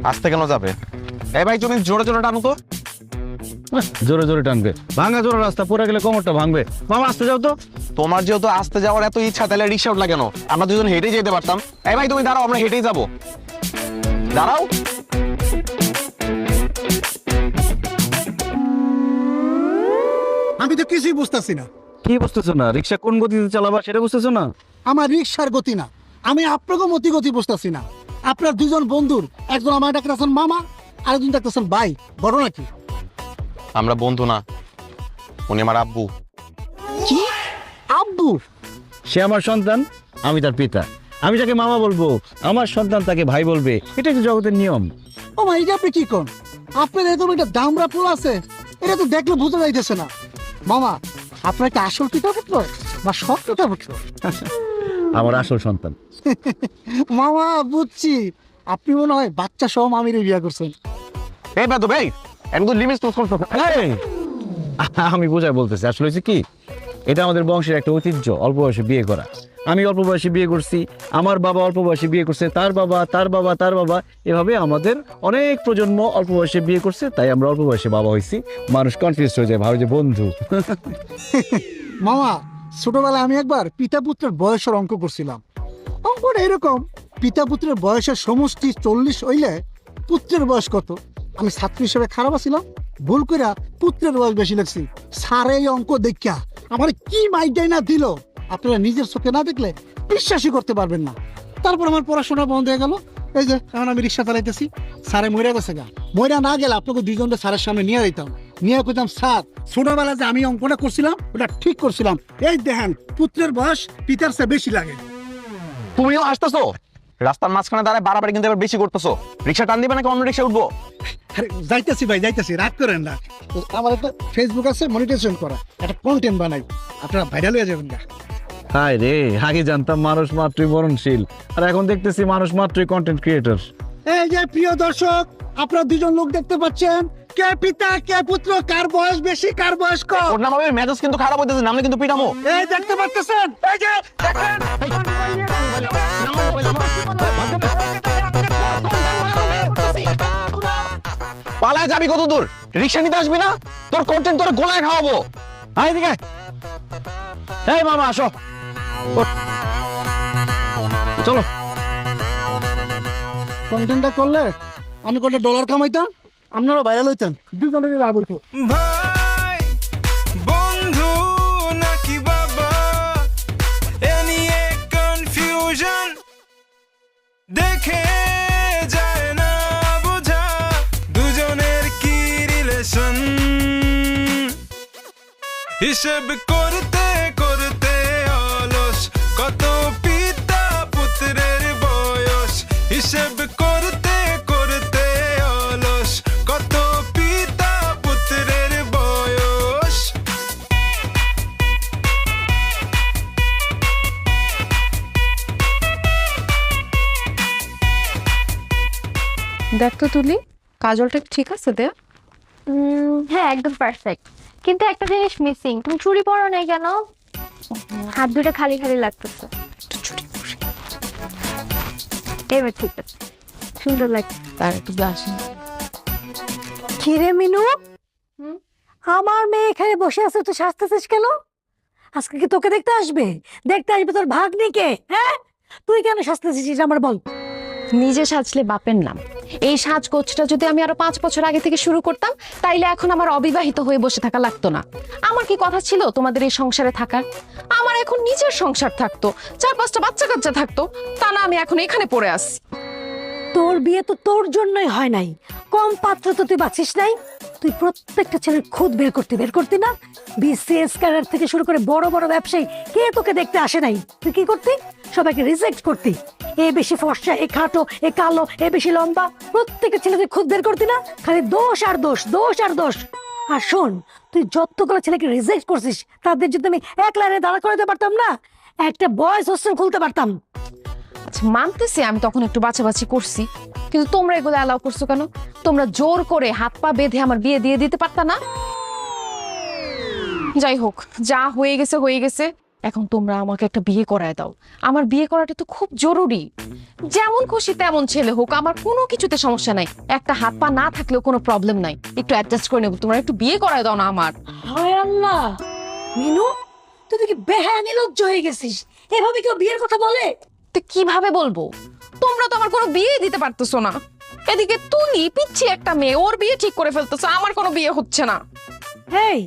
আসতে কেন যাবে? এই ভাই তুমি জোরে জোরে টানো তো। জোরে জোরে টানবে, ভাঙা জোরে রাস্তা পড়ে গেলে কোমরটা ভাঙবে। মামা আসতে যাও তো। তোমার যেহেতু আসতে যাওয়ার এত ইচ্ছা, তাহলে রিক্সা উঠলা কেন? আমরা দুজন হেঁটেই যেতে পারতাম। এই ভাই তুমি দাঁড়াও, আমরা হেঁটেই যাবো। দাঁড়াও। আমি তো কিছুই বুঝতেছি না। কি বুঝতেছো না? রিক্সা কোন গতিতে চালাবা সেটা বুঝতেছো না? আমার রিক্সার গতি না, আমি আপনাকে গতি বুঝতেছি না। আপনার দুজন বন্ধুর, একজন আমার ডাকতেছেন মামা, আরেকজন ডাকতেছেন ভাই। বড় নাকি? আমরা বন্ধু না, উনি আমার আব্বু। কি আব্বু? সে আমার সন্তান, আমি তার পিতা। আমি তাকে মামা বলবো, আমার সন্তান তাকে ভাই বলবে। এটা একটা জগতের নিয়ম। ও মা, এটা আপনি কি কোন? আপনার এরকম একটা দামরা ফুল আছে, এটা তো দেখলে বোঝা যাইতেছে না। মামা, আপনার একটা আসল পিতা পুত্র বা সৎ পিতা পুত্র? আমার আসল সন্তান। মামা বুঝছি, আপনি মনে হয় বাচ্চা সহ মামির বিয়ে করছেন। এই বেদ ভাই, একদম লিমিট ক্রস করছো। এই, আমি বোঝায় বলতেছি, আসলে হচ্ছে কি, এটা আমাদের বংশের একটা ঐতিহ্য, অল্প বয়সে বিয়ে করা। আমি অল্প বয়সে বিয়ে করছি, আমার বাবা অল্প বয়সে বিয়ে করছে, তার বাবা, তার বাবা, তার বাবা, এভাবে আমাদের অনেক প্রজন্ম অল্প বয়সে বিয়ে করছে, তাই আমরা অল্প বয়সে বাবা হয়েছি। মানুষ কনফিউজ হয়ে যায়, ভাবে যে বন্ধু। মামা, ছোটবেলায় আমি একবার পিতা পুত্রের বয়সের অঙ্ক করছিলাম। অঙ্কটা এরকম, পিতা পুত্রের বয়সের সমষ্টি 40 হইলে পুত্রের বয়স কত? আমি ছাত্র হিসেবে খারাপ ছিলাম, ভুল করে পুত্রের বয়স বেশি লাগছি। স্যার এই অঙ্ক দেখা আমার কি মাইডাই না দিল, আপনারা নিজের চোখে না দেখলে বিশ্বাসই করতে পারবেন না। তারপর আমার পড়াশোনা বন্ধ হয়ে গেল। এই যে এখন আমি রিক্সা চালাইতেছি, স্যারে মরে গেছে গা। মরে না গেলে আপনাকে দুইজনকে স্যারের সামনে নিয়ে যেতাম, নিয়ে কইতাম, স্যার ছোটবেলা যে আমি অঙ্কটা করছিলাম ওটা ঠিক করছিলাম। এই দেখেন, পুত্রের বয়স পিতার চেয়ে বেশি লাগে। তুমিও আসতেছো রাস্তার মাঝখানে দাঁড়ায়, বাড়াবাড়ি কিন্তু এবার বেশি করতেছো। রিক্সা টান দিবে নাকি অন্য রিক্সা উঠবো? আরে যাইতেছি ভাই, যাইতেছি, রাগ করেন না। আমার একটা ফেসবুক আছে, মনিটাইজেশন করা, একটা কন্টেন্ট বানাই, আপনারা ভাইরাল হয়ে যাবেন না। হায় রে, আগে জানতাম মানুষ মাত্রই মরণশীল, আর এখন দেখতেছি মানুষ মাত্রই কন্টেন্ট ক্রিয়েটর। এই যে প্রিয় দর্শক, আপনারা দুজন লোক দেখতে পাচ্ছেন, কে পিতা কে পুত্র, কার বয়স বেশি কার বয়স কম। ওর নাম হবে মেজাজ কিন্তু খারাপ হইতেছে, নামলে কিন্তু পিটামো। এই দেখতে পাচ্ছেন, এই যে দেখেন। পালায় যাবি কত দূর? রিক্সা নিতে আসবি না? তোর কন্টেন্ট তোর গোলায় খাওয়াবো। আয় দিকে। এই মামা আসো, চলো। কন্টেন্টটা করলে আমি কটা ডলার কামাইতাম, আপনারা ভাইরাল হইতেন, দুজনের লাভ হইতো। ভাই বন্ধু নাকি বাবা, এ নিয়ে কনফিউশন, দেখে যায় না বোঝা দুজনের কি রিলেশন। হিসেব করতে করতে অলস, কত পিতা পুত্রের বয়স। হিসেব করতে করতে অলস, কত পিতা পুত্রের বয়স। দেখ তো তুলি, কাজলটা ঠিক আছে দে? হ্যাঁ একদম পারফেক্ট, কিন্তু একটা জিনিস মিসিং। তুমি চুড়ি পরো নাই কেন? হাত দুটো খালি খালি লাগতেছে। এবার ঠিক আছে, সুন্দর লাগছে। তার একটু আসেন। কিরে মিনু, আমার মেয়ে এখানে বসে আছে, তুই সাজতেছিস কেন? আজকে কি তোকে দেখতে আসবে? দেখতে আসবে তোর ভাগ্নিকে? হ্যাঁ, তুই কেন সাজতেছিস আমার বল। নিজে সাজলে বাপের নাম। এই সাজগোজটা যদি আমি আরো 5 বছর আগে থেকে শুরু করতাম, তাইলে এখন আমার অবিবাহিত হয়ে বসে থাকা লাগতো না। আমার কি কথা ছিল তোমাদের এই সংসারে থাকার? আমার এখন নিজের সংসার থাকতো, 4-5টা বাচ্চা কাচ্চা থাকতো, তা না আমি এখন এখানে পড়ে আসছি। তোর বিয়ে তো তোর জন্যই হয় নাই, কম পাত্র তো তুই বাঁচিস নাই। তুই প্রত্যেকটা ছেলের খুদ বের করতি না? বিসিএস ক্যাডার থেকে শুরু করে বড় বড় ব্যবসায়ী কে তোকে দেখতে আসে নাই? তুই কি করতি? সবাইকে রিজেক্ট করতি। এ বেশি ফর্সা, এ খাটো, এ কালো, এ বেশি লম্বা, প্রত্যেকটা ছেলে তুই খুদ বের করতি না? খালি দোষ আর দোষ, দোষ আর দোষ। আর শোন, তুই যতগুলো ছেলেকে রিজেক্ট করছিস, তাদের যদি আমি এক লাইনে দাঁড়া করাতে পারতাম না, একটা বয়েজ হোস্টেল খুলতে পারতাম। আচ্ছা মানতেছি আমি তখন একটু বাছাবাছি করছি, কিন্তু তোমরা এগুলো অ্যালাউ করছো কেন? তোমরা জোর করে হাত পা বেঁধে আমার বিয়ে দিয়ে দিতে পারতা না? যাই হোক, যা হয়ে গেছে হয়ে গেছে। এখন তোমরা আমাকে একটা বিয়ে করায় দাও। আমার বিয়ে করাটা তো খুব জরুরি। যেমন খুশি তেমন ছেলে হোক, আমার কোনো কিছুতে সমস্যা নাই। একটা হাত পা না থাকলেও কোনো প্রবলেম নাই, একটু অ্যাডজাস্ট করে নেবো। তোমরা একটু বিয়ে করায় দাও না আমার। হায় আল্লাহ, মিনু তুই কি বেহায়া নির্লজ্জ হয়ে গেছিস? এভাবে কেউ বিয়ের কথা বলে? তো কিভাবে বলবো? তোমরা তো আমার কোনো বিয়ে দিতে পারতেছো না। এদিকে তুলি পিচ্ছি একটা মেয়ে, ওর বিয়ে ঠিক করে ফেলতেছো, আমার কোনো বিয়ে হচ্ছে না। হেই,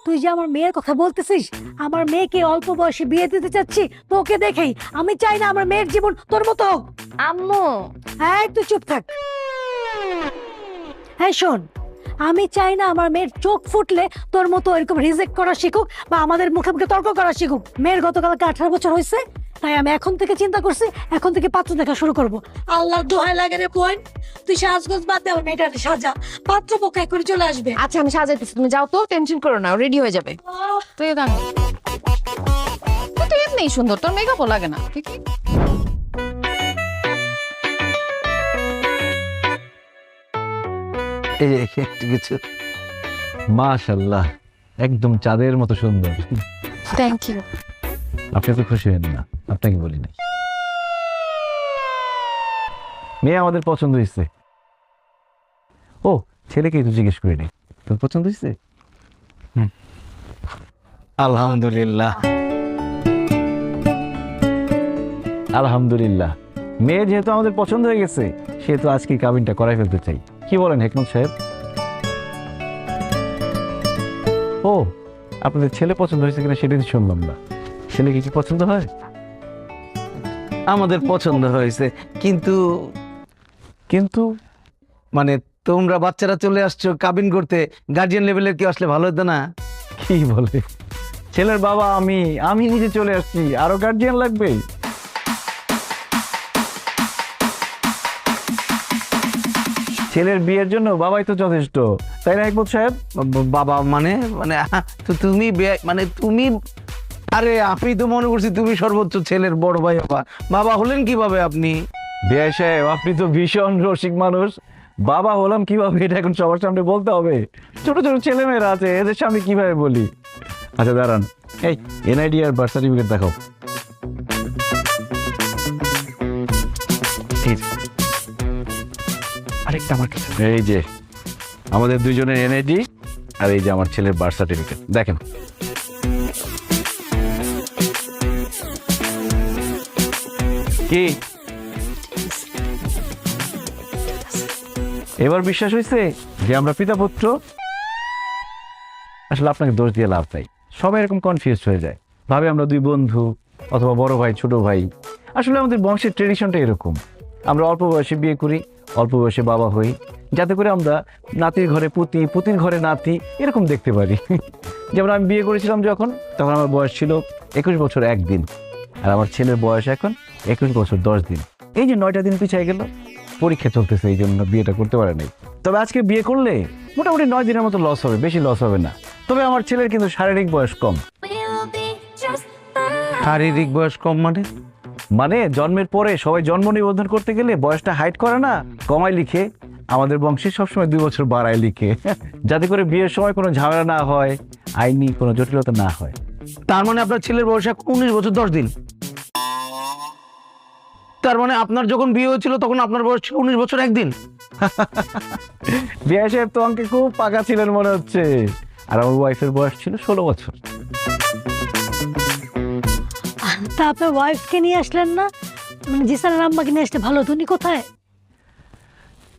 তুই যে আমার মেয়ের কথা বলতেছিস, আমার মেয়েকে অল্প বয়সে বিয়ে দিতে চাচ্ছি তোকে দেখেই। আমি চাই না আমার মেয়ের জীবন তোর মতো হোক। আম্মু, হ্যাঁ, তুই চুপ থাক। হ্যাঁ শোন, আমি চাই না আমার মেয়ের চোখ ফুটলে তোর মতো এরকম রিজেক্ট করা শিখুক বা আমাদের মুখে মুখে তর্ক করা শিখুক। মেয়ের গতকালকে 18 বছর হয়েছে, তাই আমি এখন থেকে চিন্তা করছি, এখন থেকে পাত্র দেখা শুরু করব। আল্লাহর দোহাই লাগে রে বোন, তুই সাজগোজ বাদ দে, আমার মেয়েটাকে সাজা, পাত্র পক্ষ করে চলে আসবে। আচ্ছা আমি সাজাইতেছি, তুমি যাও তো, টেনশন করো না, রেডি হয়ে যাবে। তুই দাঁড়া, তুই তো এমনিই সুন্দর, তোর মেকআপও লাগে না। ঠিক এই যে একটু কিছু, মাশাআল্লাহ, একদম চাঁদের মতো সুন্দর। Thank you. আপনি তো খুশি হন না, আপনাকে বলি নাই। মেয়ে আমাদের পছন্দ হয়েছে। ও, ছেলেকে তো জিজ্ঞেস করিনি, তোর পছন্দ হয়েছে? আলহামদুলিল্লাহ, আলহামদুলিল্লাহ। মেয়ে যেহেতু আমাদের পছন্দ হয়ে গেছে, সেহেতু আজকে কাবিনটা করাই ফেলতে চাই। কি বলেন হেকমত সাহেব? ও, আপনাদের ছেলে পছন্দ হয়েছে কিনা সেটা শুনলাম না। ছেলেকে কি পছন্দ হয়? আমাদের পছন্দ হয়েছে, কিন্তু কিন্তু মানে তোমরা বাচ্চারা চলে আসছো কাবিন করতে, গার্জিয়ান লেভেলের কেউ আসলে ভালো হতো না? কি বলে, ছেলের বাবা আমি নিজে চলে আসছি, আরো গার্জিয়ান লাগবে? ছেলের বিয়ের জন্য বাবাই তো যথেষ্ট, তাই না হেকমত সাহেব? বাবা মানে মানে তো তুমি মানে তুমি, আরে আমি তো মনে করছি তুমি সর্বোচ্চ ছেলের বড় ভাই। বাবা বাবা হলেন কিভাবে আপনি? বিআই সাহেব, আপনি তো ভীষণ রসিক মানুষ। বাবা হলাম কিভাবে এটা এখন সবার সামনে বলতে হবে? ছোট ছোট ছেলেমেয়েরা আছে, এদের সামনে কিভাবে বলি? আচ্ছা দাঁড়ান, এই এনআইডি আর বার্থ সার্টিফিকেট দেখাও। আরেকটা আমার কাছে। এই যে আমাদের দুইজনের এনআইডি, আর এই যে আমার ছেলের বার্থ সার্টিফিকেট, দেখেন। কি এবার বিশ্বাস হয়েছে যে আমরা পিতা পুত্র? আসলে আপনাকে দোষ দিয়ে লাভ নাই, সবাই এরকম কনফিউজ হয়ে যায়, ভাবে আমরা দুই বন্ধু অথবা বড় ভাই ছোট ভাই। আসলে আমাদের বংশের ট্রেডিশনটা এরকম, আমরা অল্প বয়সে বিয়ে করি, অল্প বয়সে বাবা হই, যাতে করে আমরা নাতির ঘরে পুতি, পুতির ঘরে নাতি এরকম দেখতে পারি। যেমন আমি বিয়ে করেছিলাম যখন, তখন আমার বয়স ছিল 21 বছর 1 দিন, আর আমার ছেলের বয়স এখন 21 বছর 10 দিন। এই যে 9টা দিন পিছিয়ে গেল, পরীক্ষা চলতেছে, এই জন্য বিয়েটা করতে পারে নাই। তবে আজকে বিয়ে করলে মোটামুটি 9 দিনের মতো লস হবে, বেশি লস হবে না। তবে আমার ছেলের কিন্তু শারীরিক বয়স কম। শারীরিক বয়স কম মানে জন্মের পরে সবাই জন্ম নিবন্ধন করতে গেলে বয়সটা হাইট করে না, কমায় লিখে। আমাদের বংশে সবসময় 2 বছর বাড়ায় লিখে, যাতে করে বিয়ের সময় কোনো ঝামেলা না হয়, আইনি কোনো জটিলতা না হয়। তার মানে আপনার ছেলের বয়স 19 বছর 10 দিন। তার মানে আপনার যখন বিয়ে হয়েছিল তখন আপনার বয়স ছিল 19 বছর 1 দিন। বিয়ে সাহেব তো অঙ্কে খুব পাকা ছিলেন মনে হচ্ছে। আর আমার ওয়াইফের বয়স ছিল 16 বছর। তা আপনার ওয়াইফকে নিয়ে আসলেন না? মানে জিসানের আম্মাকে নিয়ে আসলে ভালো হতো। উনি কোথায়?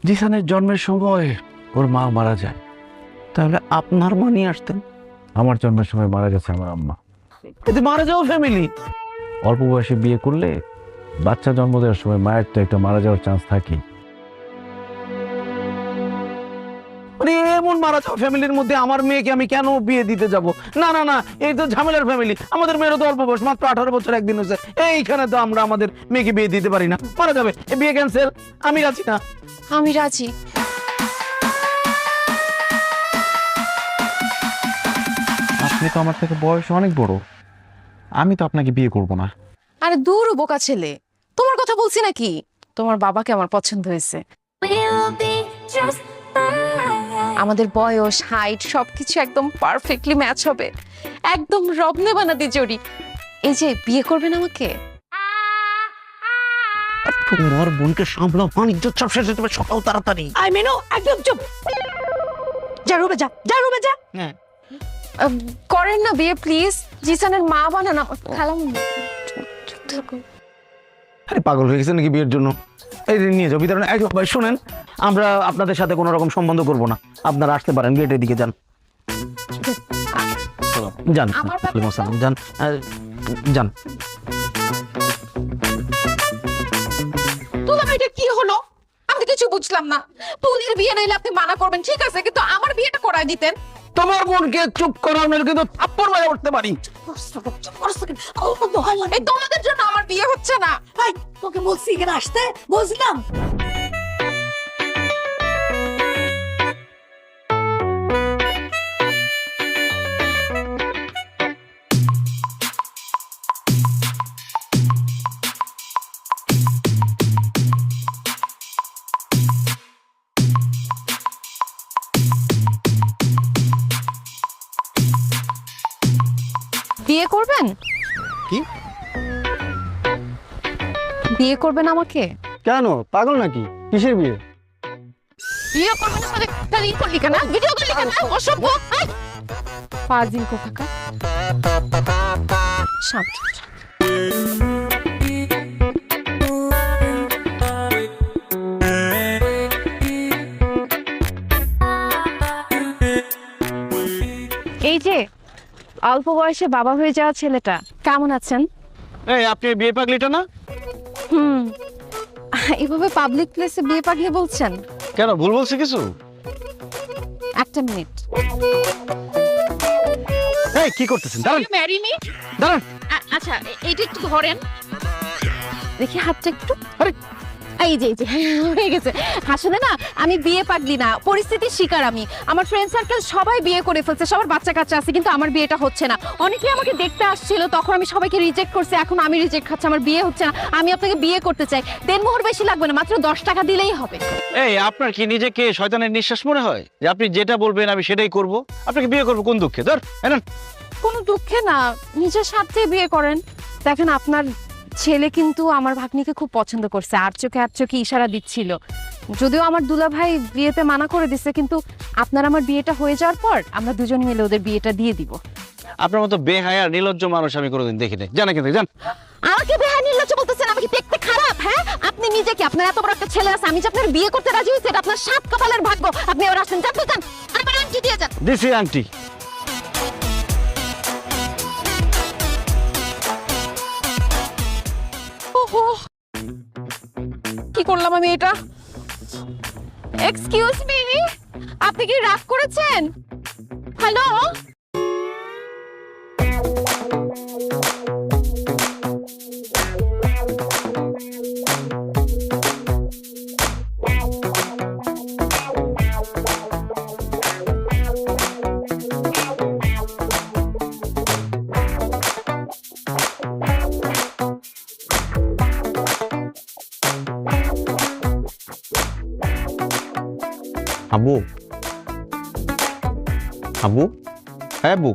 জিসানের জন্মের সময় ওর মা মারা যায়। তাহলে আপনার মা নিয়ে আসতেন? আমার জন্মের সময় মারা গেছে আমার আম্মা। এতে মারা যাওয়া ফ্যামিলি। অল্প বয়সে বিয়ে করলে বাচ্চা জন্ম দেওয়ার সময় মায়ের তো একটা মারা যাওয়ার চান্স থাকে। মানে এমন মারা যাওয়া ফ্যামিলির মধ্যে আমার মেয়েকে আমি কেন বিয়ে দিতে যাব? না না না, এই তো ঝামেলার ফ্যামিলি। আমাদের মেয়েরও তো অল্প বয়স, মাত্র 18 বছর 1 দিন হয়েছে। এইখানে তো আমরা আমাদের মেয়েকে বিয়ে দিতে পারি না, মারা যাবে। এই বিয়ে ক্যান্সেল, আমি রাজি না। আমি রাজি। আপনি তো আমার থেকে বয়স অনেক বড়, আমি তো আপনাকে বিয়ে করব না। আরে দূর বোকা ছেলে, তোমার কথা বলছি নাকি? তোমার বাবাকে আমার পছন্দ হয়েছে। আমাদের বয়স, হাইট সবকিছু একদম পারফেক্টলি ম্যাচ হবে, একদম রবনে বানাতে জড়ি। এই যে বিয়ে করবেন আমাকে? তোমার বোনকে সামলাও, বাণিজ্য সব শেষ হতে সকাল তাড়াতাড়ি। আই মেনু একদম চুপ, যা রুমে যা, যা রুমে যা। হ্যাঁ করেন না বিয়ে প্লিজ, জিসানের মা বানানো খালাম। চুপ থাকো। আরে পাগল হয়ে গেছে নাকি বিয়ের জন্য? এই যে নিয়ে যাও ভিতরে। এই ভাই শুনেন, আমরা আপনাদের সাথে কোনো রকম সম্বন্ধ করব না, আপনারা আসতে পারেন, গেটের দিকে যান। যান আমার ওয়ালাইকুম আসসালাম, যান যান। তোমার এটা কি হলো? আমি কিছু বুঝলাম না। তুলির বিয়ে নাইলে আপনি মানা করবেন ঠিক আছে, কিন্তু আমার বিয়েটা করায় দিতেন। তোমার বোনকে চুপ করো, আমি কিন্তু থাপ্পড় মারে উঠতে পারি। এই তোমাদের জন্য আমার বিয়ে হচ্ছে না। ভাই তোকে বলছি এখানে আসতে, বুঝলাম। বিয়ে করবেন? কি? বিয়ে করবেন আমাকে? কেন, পাগল নাকি? কিসের বিয়ে? বিয়ে করবেন মানে তাহলে করলি কেন? ভিডিও করলি কেন? অসভ্য। ফাজিল কোথাকার। শান্ত। এই যে অল্প বয়সে বাবা হয়ে যাওয়া ছেলেটা, কেমন আছেন? এই আপনি বিয়ে পাগলিটা না? হুম, এভাবে পাবলিক প্লেসে বিয়ে পাগলি বলছেন? কেন, ভুল বলছি কিছু? একটা মিনিট। এই কি করতেছেন? দাঁড়ান ম্যারি মি? দাঁড়ান। আচ্ছা এইটা একটু ধরেন দেখি, হাতটা একটু। আরে এই যে হয়ে গেছে। আসলে না আমি বিয়ে পাগলি না, পরিস্থিতির শিকার আমি। আমার ফ্রেন্ড সার্কেল সবাই বিয়ে করে ফেলছে, সবার বাচ্চা কাচ্চা আছে, কিন্তু আমার বিয়েটা হচ্ছে না। অনেকেই আমাকে দেখতে আসছিল, তখন আমি সবাইকে রিজেক্ট করছি, এখন আমি রিজেক্ট খাচ্ছি, আমার বিয়ে হচ্ছে না। আমি আপনাকে বিয়ে করতে চাই, দেনমোহর বেশি লাগবে না, মাত্র 10 টাকা দিলেই হবে। এই আপনার কি নিজেকে শয়তানের নিঃশ্বাস মনে হয় যে আপনি যেটা বলবেন আমি সেটাই করব? আপনাকে বিয়ে করব কোন দুঃখে? ধর এনেন। কোনো দুঃখে না, নিজের স্বার্থে বিয়ে করেন। দেখেন আপনার ছেলে কিন্তু আমার ভাগ্নিকে খুব পছন্দ করছে, আর চোখে ইশারা দিচ্ছিল। যদিও আমার দুলাভাই বিয়েতে মানা করে দিছে, কিন্তু আপনার আমার বিয়েটা হয়ে যাওয়ার পর আমরা দুজন মিলে ওদের বিয়েটা দিয়ে দিব। আপনার মতো বেহায়া আর নির্লজ্জ মানুষ আমি কোনোদিন দেখিনি। জান এখান থেকে, যান। আমাকে বেহায়া নির্লজ্জ বলতেছেন? আমি কি দেখতে খারাপ? হ্যাঁ, আপনি নিজে কি, আপনার এত বড় একটা ছেলে আছে, আমি যে আপনার বিয়ে করতে রাজি হয়েছি, এটা আপনার সাত কপালের ভাগ্য। আপনি এবার আসেন, যান যান, আমার আংটি দিয়ে যান। দিছি আংটি। ওহো, কি করলাম আমি এটা? এক্সকিউজ মি, আপনি কি রাগ করেছেন? হ্যালো, আব্বু, আব্বু, হ্যাঁ আব্বু,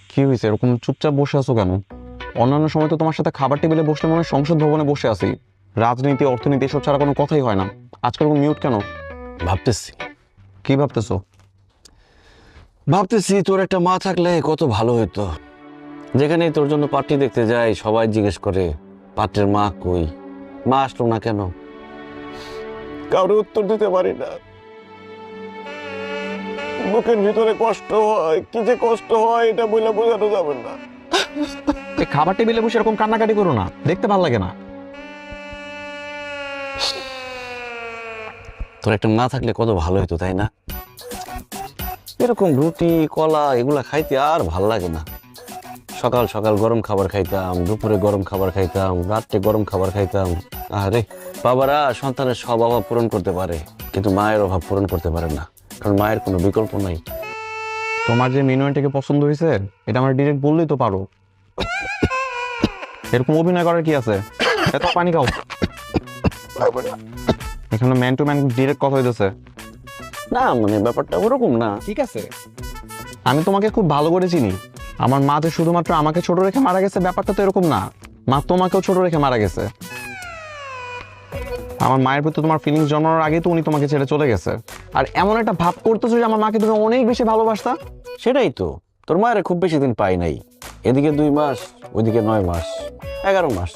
কি হয়েছে? এরকম চুপচাপ বসে আছো কেন? অন্যান্য সময় তো তোমার সাথে খাবার টেবিলে বসলে মনে হয় সংসদ ভবনে বসে আছি। রাজনীতি, অর্থনীতি এসব ছাড়া কোনো কথাই হয় না। আজকাল এরকম মিউট কেন? ভাবতেছি। কি ভাবতেছো? ভাবতেছি তোর একটা মা থাকলে কত ভালো হতো। যেখানেই তোর জন্য পাত্রী দেখতে যাই সবাই জিজ্ঞেস করে পাত্রের মা কই, মা আসলো না কেন? কারো উত্তর দিতে পারি না। বুকের ভিতরে কষ্ট হয়, কি যে কষ্ট হয় এটা বলে বোঝানো যাবে না। এই খাবার টেবিলে বসে এরকম কান্নাকাটি করো না, দেখতে ভালো লাগে না। তোর একটা মা থাকলে কত ভালো হতো, তাই না? এরকম রুটি কলা এগুলা খাইতে আর ভাল লাগে না। সকাল সকাল গরম খাবার খাইতাম, দুপুরে গরম খাবার খাইতাম, রাত্রে গরম খাবার খাইতাম। আরে বাবারা সন্তানের সব অভাব পূরণ করতে পারে, কিন্তু মায়ের অভাব পূরণ করতে পারে না, কারণ মায়ের কোনো বিকল্প নাই। তোমার যে মিনুয়ানটাকে পছন্দ হয়েছে এটা আমার ডিরেক্ট বললেই তো পারো। এরকম অভিনয় করার কি আছে? এত পানি খাও। এখানে ম্যান টু ম্যান ডিরেক্ট কথা হইতেছে। না মানে ব্যাপারটা ওরকম না। ঠিক আছে, আমি তোমাকে খুব ভালো করে চিনি। আমার মা যে শুধুমাত্র আমাকে ছোট রেখে মারা গেছে ব্যাপারটা তো এরকম না, মা তোমাকেও ছোট রেখে মারা গেছে। আমার মায়ের প্রতি তোমার ফিলিংস জন্মানোর আগেই তো উনি তোমাকে ছেড়ে চলে গেছে, আর এমন একটা ভাব করতেছো যে আমার মাকে তুমি অনেক বেশি ভালোবাসতা। সেটাই তো, তোর মায়ের খুব বেশি দিন পাই নাই, এদিকে 2 মাস ওইদিকে 9 মাস 11 মাস,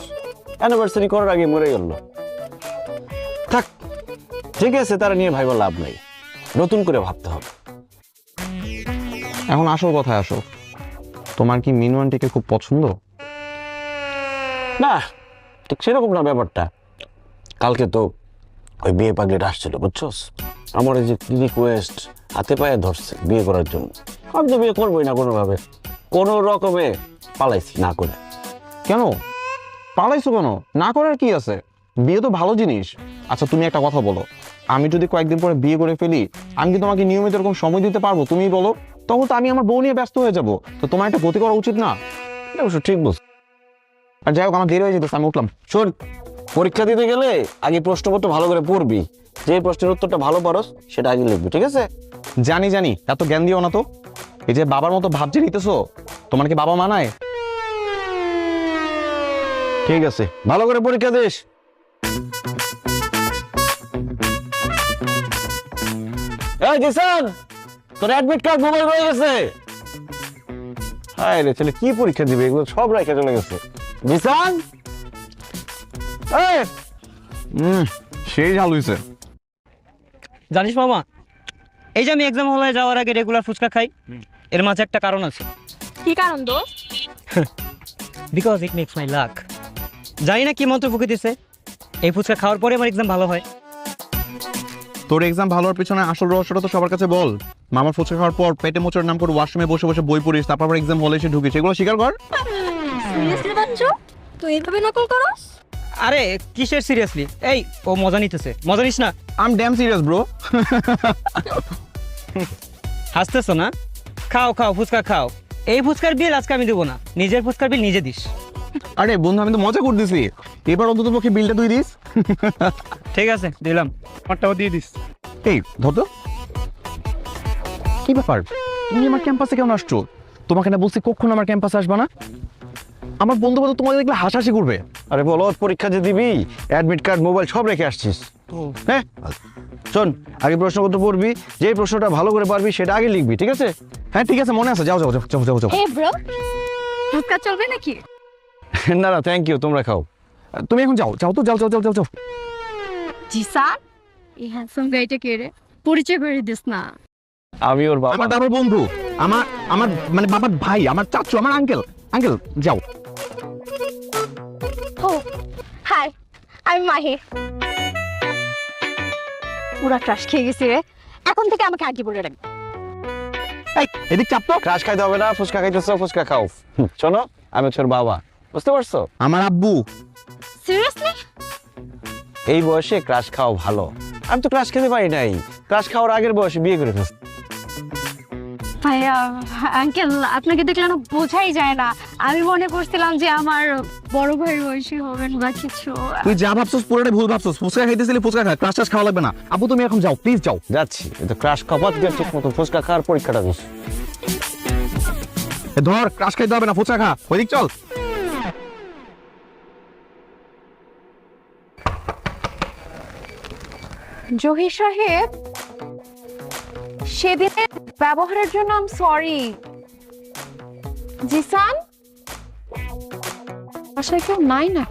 অ্যানিভার্সারি করার আগে মরে গেল। থাক, ঠিক আছে, তারা নিয়ে ভাইবা লাভ নাই, নতুন করে ভাবতে হবে। এখন আসল কথায় আসো, তোমার কি মিনু আন্টিকে খুব পছন্দ? না, ঠিক সেরকম না ব্যাপারটা। কালকে তো ওই বিয়ে পাগলিটা আসছিল, বুঝছস? আমার এই যে রিকোয়েস্ট হাতে পায়ে ধরছে বিয়ে করার জন্য, আমি তো বিয়ে করবোই না কোনোভাবে, কোনো রকমে পালাইছি না করে। কেন পালাইছো কেন? না করার কি আছে, বিয়ে তো ভালো জিনিস। আচ্ছা তুমি একটা কথা বলো, আমি যদি কয়েকদিন পরে বিয়ে করে ফেলি, আমি কি তোমাকে নিয়মিত এরকম সময় দিতে পারবো? তুমি বলো, তখন তো আমি আমার বউ নিয়ে ব্যস্ত হয়ে যাবো, তো তোমার একটা গতি করা উচিত না? এটা অবশ্য ঠিক বলছ। আর যাই হোক, আমার দেরি হয়ে যেতেছে, আমি উঠলাম। শোন, পরীক্ষা দিতে গেলে আগে প্রশ্নপত্র ভালো করে পড়বি, যে প্রশ্নের উত্তরটা ভালো পারস সেটা আগে লিখবি, ঠিক আছে? জানি জানি, এত জ্ঞান দিও না তো। এই যে বাবার মতো ভাবছে নিতেছো, তোমার কি বাবা মানায়? ঠিক আছে, ভালো করে পরীক্ষা দিস। এই জিসান, তোর অ্যাডমিট কার্ড মোবাইল হয়ে গেছে। হায় রে ছেলে, কি পরীক্ষা দিবে, এগুলো সব রেখে চলে গেছে। জিসান, এই সেই ঝাল হইছে। জানিস মামা, এই যে আমি এক্সাম হলে যাওয়ার আগে রেগুলার ফুচকা খাই, এর মাঝে একটা কারণ আছে। কি কারণ দোস্ত? Because it makes my luck. জানি না কি মন্ত্র ফুকে দিছে, এই ফুচকা খাওয়ার পরে আমার এক্সাম ভালো হয়। তোর এক্সাম ভালো হওয়ার পিছনে আসল রহস্যটা তো সবার কাছে বল। মামার ফুচকা খাওয়ার পর পেটে মোচড় নাম করে ওয়াশরুমে বসে বসে বই পড়িস, তারপর আবার এক্সাম হলে এসে ঢুকিস, এগুলো স্বীকার কর। সিরিয়াসলি বাচ্চু, তুই এইভাবে নকল করস? আরে কিসের সিরিয়াসলি? এই ও মজা নিতেছে, মজা নিস না। I am damn serious bro. হাসতেছো না? খাও খাও, ফুচকা খাও। এই ফুচকার বিল আজকে আমি দেবো না, নিজের ফুচকার বিল নিজে দিস। আরে বন্ধু, আমি তো মজা করতেছি, এবার অন্তত পক্ষে বিলটা তুই দিস। ঠিক আছে, দিলাম। আমারটাও দিয়ে দিস। এই ধর তো, কি ব্যাপার, তুমি আমার ক্যাম্পাসে কেন আসছো? তোমাকে না বলছি কখনো আমার ক্যাম্পাসে আসবা না। আমার বন্ধু বান্ধব তোমাকে দেখলে হাসাহাসি করবে। আরে বলো, পরীক্ষা যে দিবি, অ্যাডমিট কার্ড মোবাইল সব রেখে আসছিস। হ্যাঁ, শোন, আগে প্রশ্নপত্র পড়বি, যে প্রশ্নটা ভালো করে পারবি সেটা আগে লিখবি, ঠিক আছে? হ্যাঁ ঠিক আছে, মনে আছে, যাও যাও যাও যাও যাও যাও। হে ব্রো, ফুচকা চলবে নাকি? না না, থ্যাংক ইউ, তোমরা খাও। তুমি এখন যাও, যাও তো, যাও যাও যাও যাও যাও। জিসান, এই হ্যান্ডসাম গাইটা কে রে? পরিচয় করে দিস না। আমি ওর বাবা। আমার বাবার বন্ধু, আমার আমার মানে বাবার ভাই, আমার চাচু, আমার আঙ্কেল। আঙ্কেল যাও। ও হাই, আমি মাহি। পুরা ক্রাশ খেয়ে গেছি রে, এখন থেকে আমাকে আগে বলে রাখবি। এই এদিক চাপ তো। ক্রাশ খাইতে হবে না, ফুচকা খাইতেছো, ফুচকা খাও। শোনো, আমি হচ্ছে ওর বাবা, বুঝতে পারছো? আমার আব্বু। সিরিয়াসলি? এই বয়সে ক্রাশ খাওয়া ভালো। আমি তো ক্রাশ খেতে পারি নাই, ক্রাশ খাওয়ার আগের বয়সে বিয়ে করে ফেলছি। ভাইয়া আঙ্কেল, আপনাকে দেখলে না বোঝাই যায় না। আমি মনে করছিলাম যে আমার বড় ভাইয়ের বয়সী হবেন বা কিছু। তুই যা ভাবছস পুরোটাই ভুল ভাবছস। ফুচকা খাইতেছিলি, ফুচকা খা, ক্লাস টাস খাওয়া লাগবে না। আব্বু তুমি এখন যাও, প্লিজ যাও। যাচ্ছি, তো ক্রাশ খাওয়া দিয়ে ঠিক মতো ফুচকা খাওয়ার পরীক্ষাটা দিস। ধর, ক্লাস খাইতে হবে না, ফুচকা খা, ওইদিক চল। জহির সাহেব, সেদিনের ব্যবহারের জন্য আই এম সরি। জিসান, বাসায় কেউ নাই না?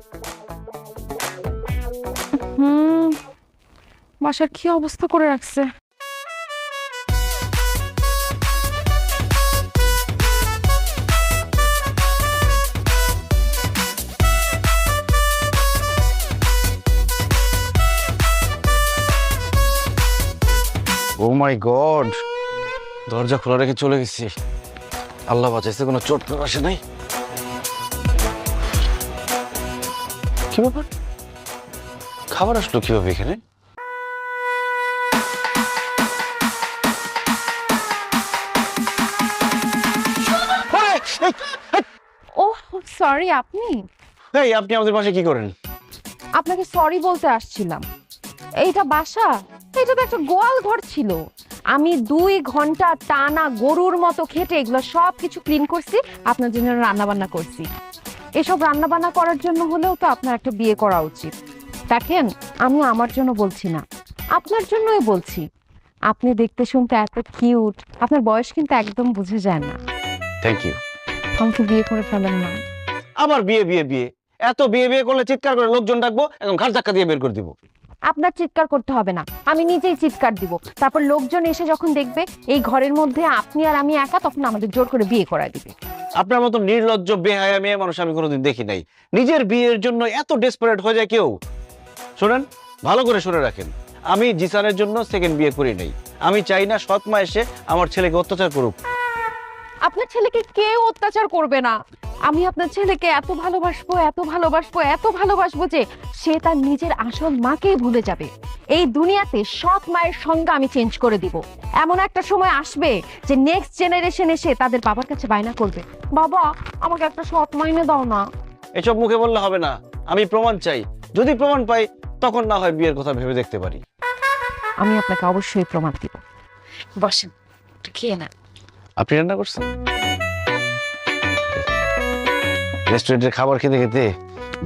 বাসার কি অবস্থা করে রাখছে। ও মাই গড, দরজা খোলা রেখে চলে গেছি। আল্লাহ বাঁচাইছে, কোনো চোট তো আসে নাই। কি ব্যাপার, খাবার আসলো কিভাবে এখানে? ওহ সরি, আপনি? এই, আপনি আমাদের পাশে কি করেন? আপনাকে সরি বলতে আসছিলাম। এইটা বাসা? এটা তো একটা গোয়াল ঘর ছিল। আমি 2 ঘন্টা টানা গরুর মতো খেটে এগুলো সব কিছু ক্লিন করছি, আপনার জন্য রান্না বান্না করছি। এসব রান্না বান্না করার জন্য হলেও তো আপনার একটা বিয়ে করা উচিত। দেখেন, আমি আমার জন্য বলছি না, আপনার জন্যই বলছি। আপনি দেখতে শুনতে এত কিউট, আপনার বয়স কিন্তু একদম বুঝে যায় না। Thank you. আমাকে বিয়ে করে ফেলেন না। আবার বিয়ে বিয়ে বিয়ে, এত বিয়ে বিয়ে করলে চিৎকার করে লোকজন ডাকবো, এখন ঘাট ধাক্কা দিয়ে বের করে দিব। আপনার চিৎকার করতে হবে না, আমি নিজেই চিৎকার দিব। তারপর লোকজন এসে যখন দেখবে এই ঘরের মধ্যে আপনি আর আমি একা, তখন আমাদের জোর করে বিয়ে করায় দিবে। আপনার মতো নির্লজ্জ বেহায়া মেয়ে মানুষ আমি কোনোদিন দেখি নাই। নিজের বিয়ের জন্য এত ডেসপারেট হয়ে যায় কেউ। শোনেন, ভালো করে শুনে রাখেন, আমি জিসানের জন্য সেকেন্ড বিয়ে করি নাই। আমি চাই না সৎ মা এসে আমার ছেলেকে অত্যাচার করুক। আপনার ছেলেকে কেউ অত্যাচার করবে না। আমি আপনার ছেলেকে এত ভালোবাসবো, এত ভালোবাসবো, এত ভালোবাসবো যে সে তার নিজের আসল মাকেই ভুলে যাবে। এই দুনিয়াতে সৎ মায়ের সংজ্ঞা আমি চেঞ্জ করে দিব। এমন একটা সময় আসবে যে নেক্সট জেনারেশন এসে তাদের বাবার কাছে বায়না করবে, বাবা আমাকে একটা সৎ মাইনে দাও না। এসব মুখে বললে হবে না, আমি প্রমাণ চাই। যদি প্রমাণ পাই তখন না হয় বিয়ের কথা ভেবে দেখতে পারি। আমি আপনাকে অবশ্যই প্রমাণ দিব। বসেন, একটু খেয়ে না। আপনি রান্না করছেন? রেস্টুরেন্টের খাবার খেতে খেতে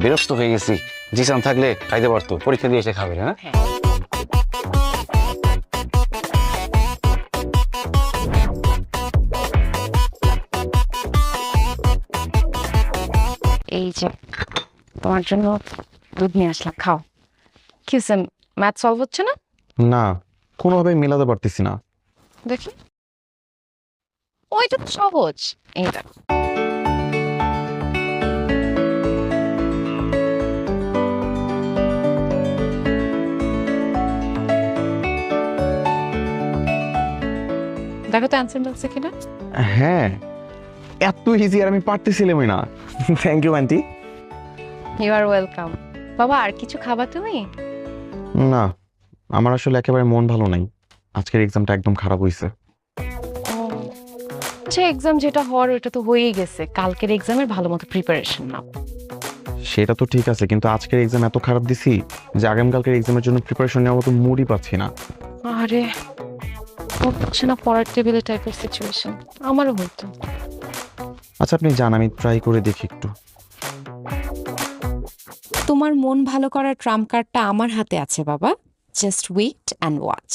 বিরক্ত হয়ে গেছি। জিসান থাকলে খাইতে পারতো, পরীক্ষা দিয়ে এসে খাবে না। এই যে তোমার জন্য দুধ নিয়ে আসলাম, খাও। কি হয়েছে, ম্যাথ সলভ হচ্ছে না? না, কোনোভাবে মেলাতে পারতেছি না। দেখি, ওইটা তো সহজ। এই দেখো, দেখো তো অ্যান্সার মিলছে কিনা। হ্যাঁ, এত ইজি আর আমি পারতেছিলামই না। Thank you aunty. You are welcome. বাবা, আর কিছু খাবা তুমি? না, আমার আসলে একেবারে মন ভালো নাই। আজকের এক্সামটা একদম খারাপ হয়েছে। আচ্ছা, এক্সাম যেটা হওয়ার ওটা তো হয়েই গেছে। কালকের এক্সামের ভালো মতো প্রিপারেশন নাও। সেটা তো ঠিক আছে, কিন্তু আজকের এক্সাম এত খারাপ দিছি যে আগামীকালকের এক্সামের জন্য প্রিপারেশন নেওয়ার মতো মুডই পাচ্ছি না। আরে হচ্ছে না পড়ার টেবিলে টাইপের সিচুয়েশন, আমারও হতো। আচ্ছা, আপনি জান, আমি ট্রাই করে দেখি একটু। তোমার মন ভালো করার ট্রাম্প কার্ডটা আমার হাতে আছে বাবা। Just wait and watch.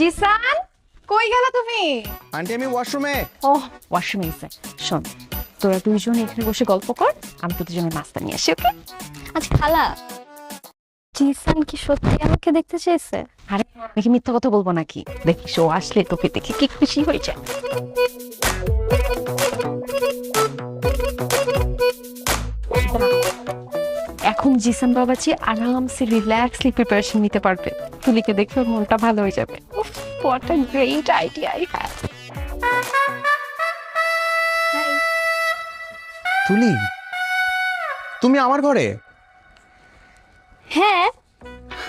Zeeshan, কই গেলা তুমি? আন্টি, আমি ওয়াশরুমে। ও, ওয়াশরুমে গেছে। শোন, তোরা দুইজন এখানে বসে গল্প কর, আমি তোদের জন্য নাস্তা নিয়ে আসি, ওকে? আচ্ছা খালা, জিসান কি সত্যি আমাকে দেখতে চেয়েছে? আরে দেখি মিথ্যা কথা বলবো নাকি? দেখিস ও আসলে তোকে দেখে কি খুশি হয়ে যায়। এখন জিসান বাবাজি আরামসে রিল্যাক্সলি প্রিপারেশন নিতে পারবে। তুলিকে দেখে ওর মনটা ভালো হয়ে যাবে। What a great idea I have. তুলি, তুমি আমার ঘরে? হ্যাঁ,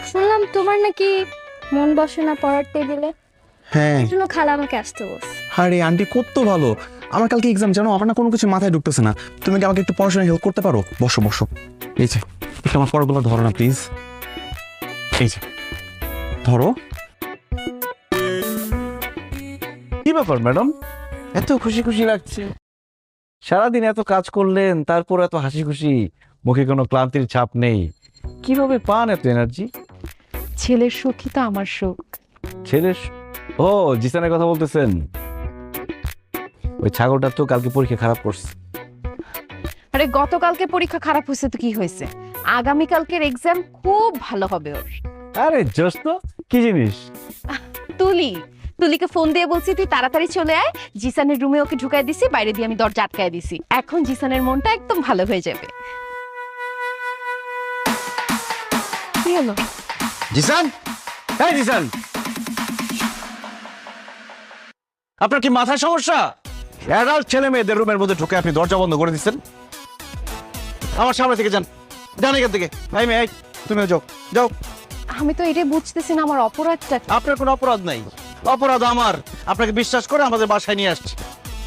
শুনলাম তোমার নাকি মন বসে না পড়ার টেবিলে, হ্যাঁ। এই জন্য খালা আমাকে আসতে বলছে। আরে আন্টি, কত ভালো। আমার কালকে এক্সাম, জানো, আমার না কোনো কিছু মাথায় ঢুকতেছে না। তুমি কি আমাকে একটু পড়াশোনায় হেল্প করতে পারো? বসো বসো। এই যে একটু আমার পড়াগুলো ধরো না প্লিজ। এই যে ধরো। কি ব্যাপার ম্যাডাম, এত খুশি খুশি লাগছে? সারাদিন এত কাজ করলেন, তারপর এত হাসি খুশি, মুখে কোনো ক্লান্তির ছাপ নেই। কিভাবে পান এত এনার্জি? ছেলের সুখই তো আমার সুখ। ছেলের ও, জিসানের কথা বলতেছেন? ওই ছাগলটা তো কালকে পরীক্ষা খারাপ করছে। আরে গতকালকে পরীক্ষা খারাপ হয়েছে তো কি হয়েছে? আগামীকালকের এক্সাম খুব ভালো হবে ওর। আরে জোস তো, কি জিনিস? তুলিকে ফোন দিয়ে বলছি তুই তাড়াতাড়ি চলে আয়, জিসানের রুমে ওকে ঢুকাই দিছি, বাইরে দিয়ে আমি দরজা আটকায় দিছি। এখন জিসানের মনটা একদম ভালো হয়ে যাবে। কি হলো? জিসান, এই জিসান, আপনার কি মাথার সমস্যা? অ্যাডাল্ট ছেলে মেয়েদের রুমের মধ্যে ঢুকে আপনি দরজা বন্ধ করে দিচ্ছেন। আমার সামনে থেকে যান, যান এখান থেকে। ভাই মেয়ে, তুমিও যাও, যাও। আমি তো এটাই বুঝতেছি না আমার অপরাধটা কি। আপনার কোনো অপরাধ নাই, অপরাধ আমার। আপনাকে বিশ্বাস করে আমাদের বাসায় নিয়ে আসছি।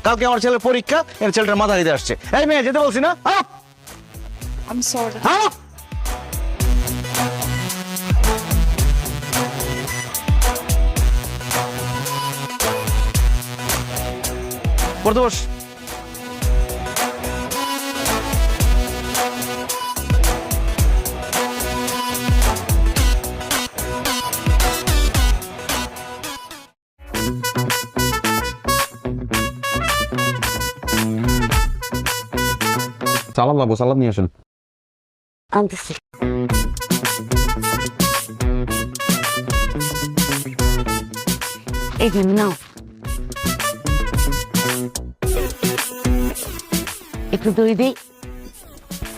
কালকে আমার ছেলের পরীক্ষা, এর ছেলেটার মাথা দিতে আসছে। এই মেয়ে, যেতে বলছি না? I'm sorry. পড়তে বস। সালাদ লাগবো, সালাদ নিয়ে আসেন। আনতেছি। এই দিন নাও, একটু দই দিই।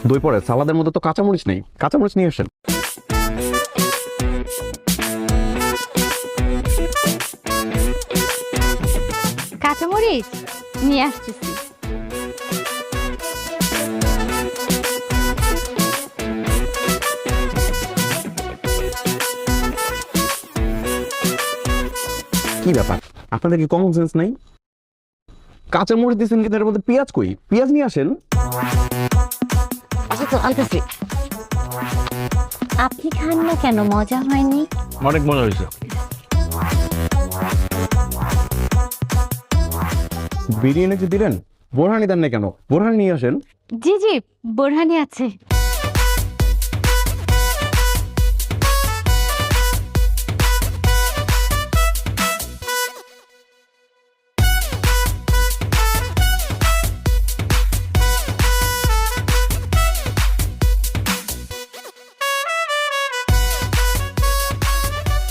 দই পরে সালাদের মধ্যে তো কাঁচামরিচ নেই, কাঁচামরিচ নিয়ে আসেন। কাঁচামরিচ নিয়ে আসতেছি। কি ব্যাপার, আপনাদের কি কমন সেন্স নাই? কাঁচামরিচ দিয়েছেন কিন্তু এর মধ্যে পেঁয়াজ কই? পেঁয়াজ নিয়ে আসেন। আচ্ছা তো আনতেছি। আপনি খান না কেন? মজা হয়নি? অনেক মজা হয়েছে। বিরিয়ানি যে দিলেন, বোরহানি দেন না কেন? বোরহানি নিয়ে আসেন। জি জি, বোরহানি আছে।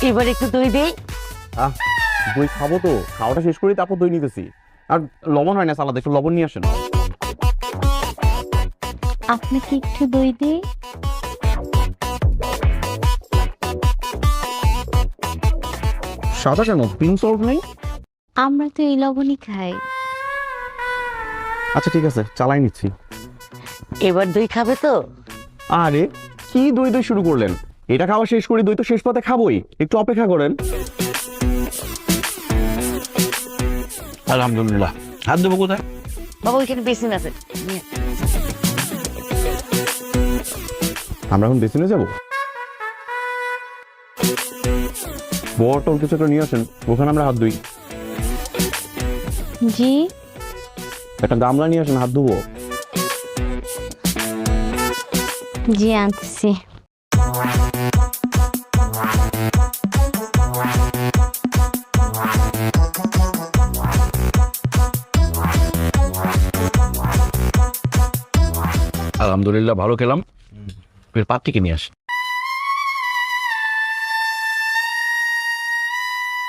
এবার একটু দই দিই। দই খাবো তো, খাওয়াটা শেষ করি তারপর দই নিতেছি। আর লবণ হয় না সালাদ, একটু লবণ নিয়ে আসেন। আপনাকে একটু দই দিই। সাদা কেন? পিঙ্ক সল্ট নেই? আমরা তো এই লবণই খাই। আচ্ছা ঠিক আছে, চালাই নিচ্ছি। এবার দই খাবে তো? আরে কি দই দই শুরু করলেন? এটা খাওয়া শেষ করি, দই তো শেষ পথে খাবোই, একটু অপেক্ষা করেন। আলহামদুলিল্লাহ। হাত দেবো কোথায়? বাবা ওইখানে বেসিন আছে। আমরা এখন বেসিনে যাবো। বটল কিছু একটা নিয়ে আসেন, ওখানে আমরা হাত ধুই। জি। একটা গামলা নিয়ে আসেন, হাত ধুবো। জি আনতেছি। আলহামদুলিল্লাহ, ভালো খেলাম। পাত্রীকে নিয়ে আসি।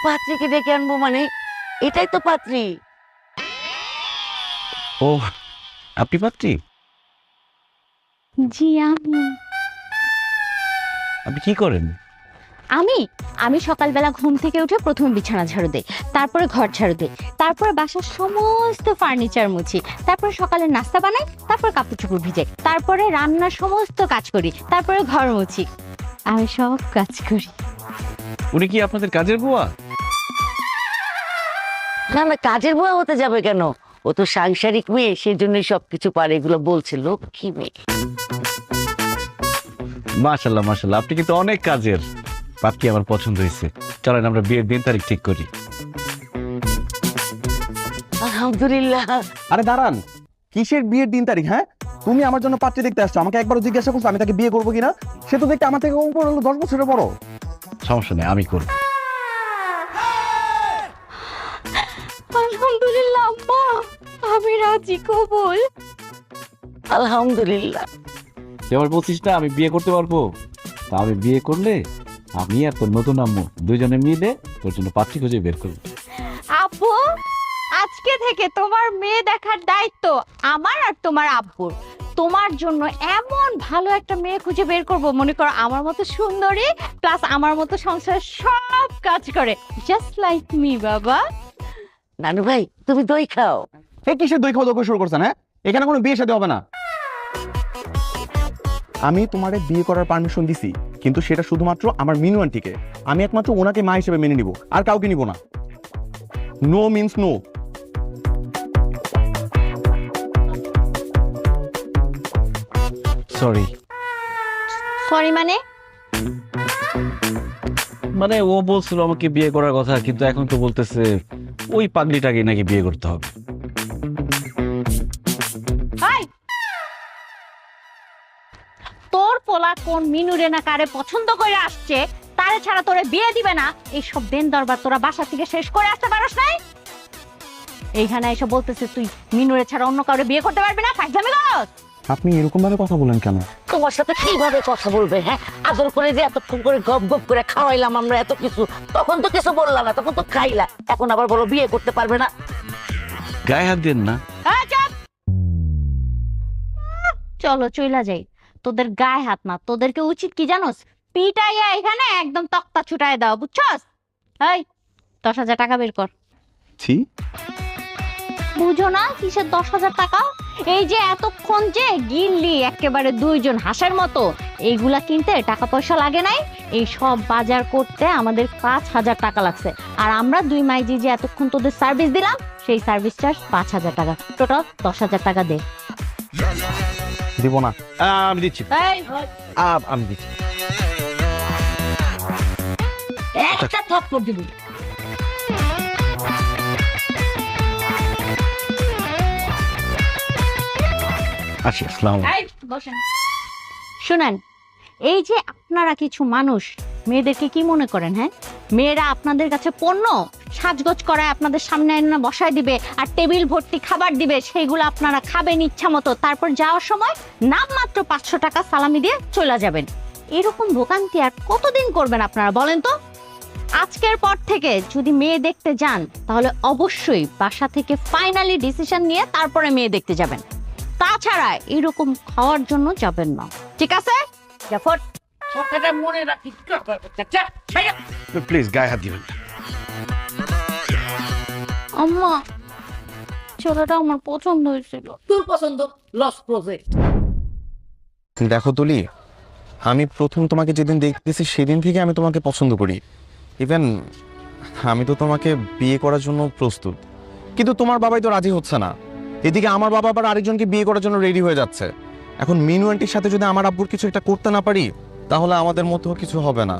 পাত্রীকে ডেকে আনবো মানে? এটাই তো পাত্রী। ও, আপনি পাত্রী? জি আমি। আপনি কি করেন? আমি সকালবেলা ঘুম থেকে উঠে প্রথমে বিছানা ঝাড়ু দিই, তারপরে ঘর ঝাড়ু দিই, তারপরে বাসার সমস্ত ফার্নিচার মুছি, তারপরে সকালে নাস্তা বানাই, তারপর কাপড় চোপড় ভিজাই, তারপরে রান্নার সমস্ত কাজ করি, তারপরে ঘর মুছি। আমি সব কাজ করি। উনি কি আপনাদের কাজের বুয়া? না না, কাজের বুয়া হতে যাবে কেন? ও তো সাংসারিক মেয়ে, সেই জন্যই সবকিছু পারে। এগুলো বলছে লক্ষ্মী মেয়ে। মাশাল্লাহ মাশাল্লাহ, আপনি কিন্তু অনেক কাজের। পাত্রী আমার পছন্দ হয়েছে। চলেন আমরা বিয়ের দিন তারিখ ঠিক করি। আলহামদুলিল্লাহ। আরে দাঁড়ান, কিসের বিয়ের দিন তারিখ? হ্যাঁ, তুমি আমার জন্য পাত্রী দেখতে আসছো, আমাকে একবারও জিজ্ঞাসা করছো আমি তাকে বিয়ে করবো কিনা? সে তো দেখতে আমার থেকে 10 বছরের বড়। সমস্যা নেই, আমি করব। আলহামদুলিল্লাহ আম্মা, আমি রাজি। কবুল। আলহামদুলিল্লাহ। তুই আবার বলছিস না আমি বিয়ে করতে পারবো, তা আমি বিয়ে করলে আমি আর তোর নতুন আম্মু দুইজনে মিলে তোর জন্য পাত্রী খুঁজে বের করবো। আব্বু, আজকে থেকে তোমার মেয়ে দেখার দায়িত্ব আমার আর তোমার আব্বুর। তোমার জন্য এমন ভালো একটা মেয়ে খুঁজে বের করব, মনে করো আমার মতো সুন্দরী প্লাস আমার মতো সংসারের সব কাজ করে, জাস্ট লাইক মি। বাবা, নানু ভাই তুমি দই খাও। এই কিসের দই খাওয়া দাওয়া শুরু করছেন? হ্যাঁ, এখানে কোনো বিয়ে শাদী হবে না। আমি তোমারে বিয়ে করার পারমিশন দিছি, কিন্তু সেটা শুধুমাত্র আমার মিনু আন্টিকে। আমি একমাত্র ওনাকে মা হিসেবে মেনে নিব, আর কাউকে নিব না। No means no. Sorry. Sorry মানে? মানে ও বলছিল আমাকে বিয়ে করার কথা, কিন্তু এখন তো বলতেছে ওই পাগলিটাকে নাকি বিয়ে করতে হবে। হাই, তোর পোলা কোন মিনুরে না কারে পছন্দ করে আসছে, তারে ছাড়া তোরে বিয়ে দিবে না, এইসব দেন দরবার তোরা বাসা থেকে শেষ করে আসতে পারস নাই? এইখানে এসে বলতেছে তুই মিনুরে ছাড়া অন্য কাউরে বিয়ে করতে পারবি না, ফাইজলামি করস? আপনি এরকম ভাবে কথা বলেন কেন? তোমার সাথে কিভাবে কথা বলবে? হ্যাঁ, আদর করে যে এতক্ষণ করে গপ গপ করে খাওয়াইলাম আমরা এত কিছু, তখন তো কিছু বললাম না, তখন তো খাইলা, এখন আবার বলো বিয়ে করতে পারবে না। গায়ে হাত দেন না। চলো চইলা যাই, তোদের গায়ে হাত না, তোদেরকে উচিত কি জানোস, পিটাইয়া এখানে একদম তক্তা ছুটাই দাও, বুঝছস? এই 10,000 টাকা বের কর। ছি, বুঝো না কিসের 10,000 টাকা? এই যে এতক্ষণ যে গিললি একেবারে দুইজন হাঁসের মতো, এইগুলা কিনতে টাকা পয়সা লাগে নাই, এই সব বাজার করতে আমাদের 5,000 টাকা লাগছে, আর আমরা দুই মাইজি যে এতক্ষণ তোদের সার্ভিস দিলাম, সেই সার্ভিস চার্জ 5,000 টাকা, টোটাল 10,000 টাকা দে। দিব না। আমি দিচ্ছি, এই আমি দিচ্ছি। একটা থাপ্পড় দিবি। আসি, আসসালামু আলাইকুম। এই বসেন। শুনেন, এই যে আপনারা কিছু মানুষ মেয়েদেরকে কি মনে করেন? হ্যাঁ, মেয়েরা আপনাদের কাছে পণ্য, সাজগোজ করায় আপনাদের সামনে এনে বসায় দিবে আর টেবিল ভর্তি খাবার দিবে, সেইগুলো আপনারা খাবেন ইচ্ছা মতো, তারপর যাওয়ার সময় নামমাত্র 500 টাকা সালামি দিয়ে চলে যাবেন। এরকম ভোগান্তি আর কতদিন করবেন আপনারা বলেন তো? আজকের পর থেকে যদি মেয়ে দেখতে যান, তাহলে অবশ্যই বাসা থেকে ফাইনালি ডিসিশন নিয়ে তারপরে মেয়ে দেখতে যাবেন, তাছাড়া এরকম খাওয়ার জন্য যাবেন না, ঠিক আছে? জাফর, কথাটা মনে রাখি। প্লিজ গায়ে হাত দিবেন। আম্মা, ছেলেটা আমার পছন্দ হয়েছিল। তোর পছন্দ লস প্রজেক্ট। দেখো তুলি, আমি প্রথম তোমাকে যেদিন দেখতেছি সেদিন থেকে আমি তোমাকে পছন্দ করি। ইভেন আমি তো তোমাকে বিয়ে করার জন্য প্রস্তুত, কিন্তু তোমার বাবাই তো রাজি হচ্ছে না। এদিকে আমার বাবা আবার আরেকজনকে বিয়ে করার জন্য রেডি হয়ে যাচ্ছে। এখন মিনু আন্টির সাথে যদি আমার আব্বুর কিছু একটা করতে না পারি, তাহলে আমাদের মতো কিছু হবে না।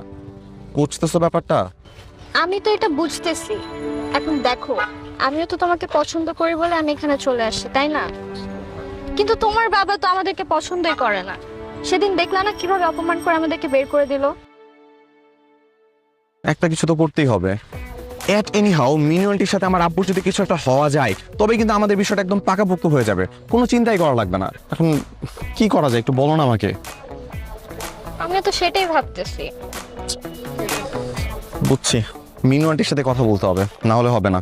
বুঝতেছো ব্যাপারটা? আমি তো এটা বুঝতেছি। এখন দেখো, আমিও তো তোমাকে পছন্দ করি বলে আমি এখানে চলে আসছি, তাই না? কিন্তু তোমার বাবা তো আমাদেরকে পছন্দই করে না। সেদিন দেখলা না কিভাবে অপমান করে আমাদেরকে বের করে দিল। একটা কিছু তো করতেই হবে। এট এনি হাউ মিনু আন্টির সাথে আমার আব্বুর যদি কিছু একটা হওয়া যায়, তবে কিন্তু আমাদের বিষয়টা একদম পাকাপোক্ত হয়ে যাবে, কোনো চিন্তাই করা লাগবে না। এখন কি করা যায় একটু বলো না আমাকে। আমিও তো সেটাই ভাবতেছি। বুঝছি, মিনু আন্টির সাথে কথা বলতে হবে, না হলে হবে না।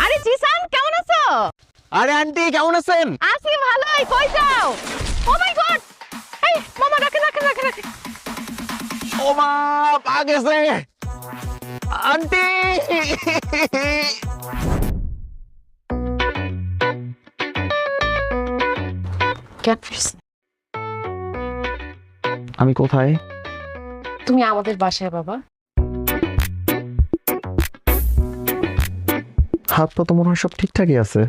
আরে জিসান, কেমন আছো? আরে আন্টি কেমন আছেন? আছি ভালোই, কই যাও? ও মাই গড, এই মামা রাখে রাখে রাখে রাখে। ও মা, পা গেছে আন্টি। আমি কোথায়? তুমি আমাদের বাসায় বাবা। হাত পা তো মনে হয় সব ঠিকঠাকই আছে।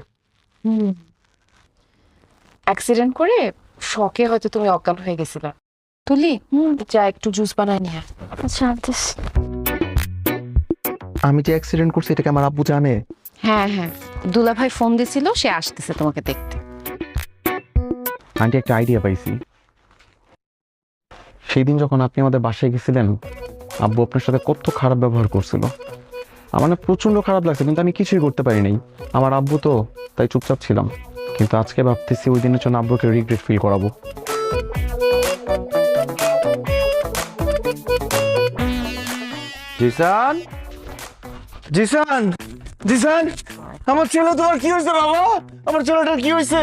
অ্যাক্সিডেন্ট করে শকে হয়তো তুমি অজ্ঞান হয়ে গেছিলা। তুলি, যা একটু জুস বানায় নিয়ে। আচ্ছা আনতেছি। আমি যে অ্যাক্সিডেন্ট করছি এটাকে আমার আব্বু জানে? হ্যাঁ হ্যাঁ, দুলা ভাই ফোন দিছিল, সে আসতেছে তোমাকে দেখতে। আন্টি একটা আইডিয়া পাইছি। সেই দিন যখন আপনি আমাদের বাসায় গেছিলেন, আব্বু আপনার সাথে কত খারাপ ব্যবহার করছিল। আমার না প্রচন্ড খারাপ লাগছে, কিন্তু আমি কিছুই করতে পারি নাই। আমার আব্বু তো, তাই চুপচাপ ছিলাম। কিন্তু আজকে ভাবতেছি ওই দিনের জন্য আব্বুকে রিগ্রেট ফিল করাবো। জিসান, জিসান, জিসান, আমার ছেলে তোমার কি হয়েছে বাবা? আমার ছেলেটার কি হয়েছে?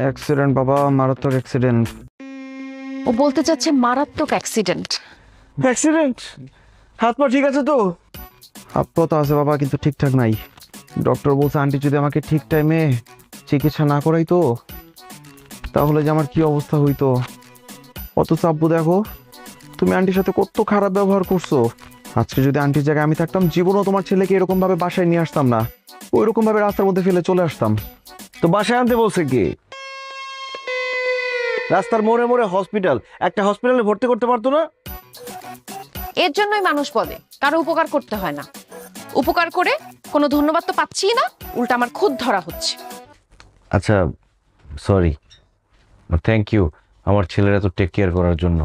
অ্যাক্সিডেন্ট বাবা, মারাত্মক অ্যাক্সিডেন্ট। ও বলতে চাচ্ছে মারাত্মক অ্যাক্সিডেন্ট। অ্যাক্সিডেন্ট? হাত পা ঠিক আছে তো? আব্বু তো আছে বাবা, কিন্তু ঠিকঠাক নাই। ডক্টর বলছে আন্টি যদি আমাকে ঠিক টাইমে চিকিৎসা না করাই তো, তাহলে যে আমার কি অবস্থা হইতো। অথচ আব্বু দেখো, তুমি আন্টির সাথে কত খারাপ ব্যবহার করছো। আজকে যদি আন্টির জায়গায় আমি থাকতাম, জীবনও তোমার ছেলেকে এরকম ভাবে বাসায় নিয়ে আসতাম না, ওই রকম ভাবে রাস্তার মধ্যে ফেলে চলে আসতাম। তো বাসায় আনতে বলছে কি? রাস্তার মোড়ে মোড়ে হসপিটাল, একটা হসপিটালে ভর্তি করতে পারতো না? এর জন্যই মানুষ বলে কারো উপকার করতে হয় না। উপকার করে কোনো ধন্যবাদ তো পাচ্ছি না, উল্টা আমার খুদ ধরা হচ্ছে। আচ্ছা, সরি, থ্যাংক ইউ আমার ছেলের এত টেক কেয়ার করার জন্য।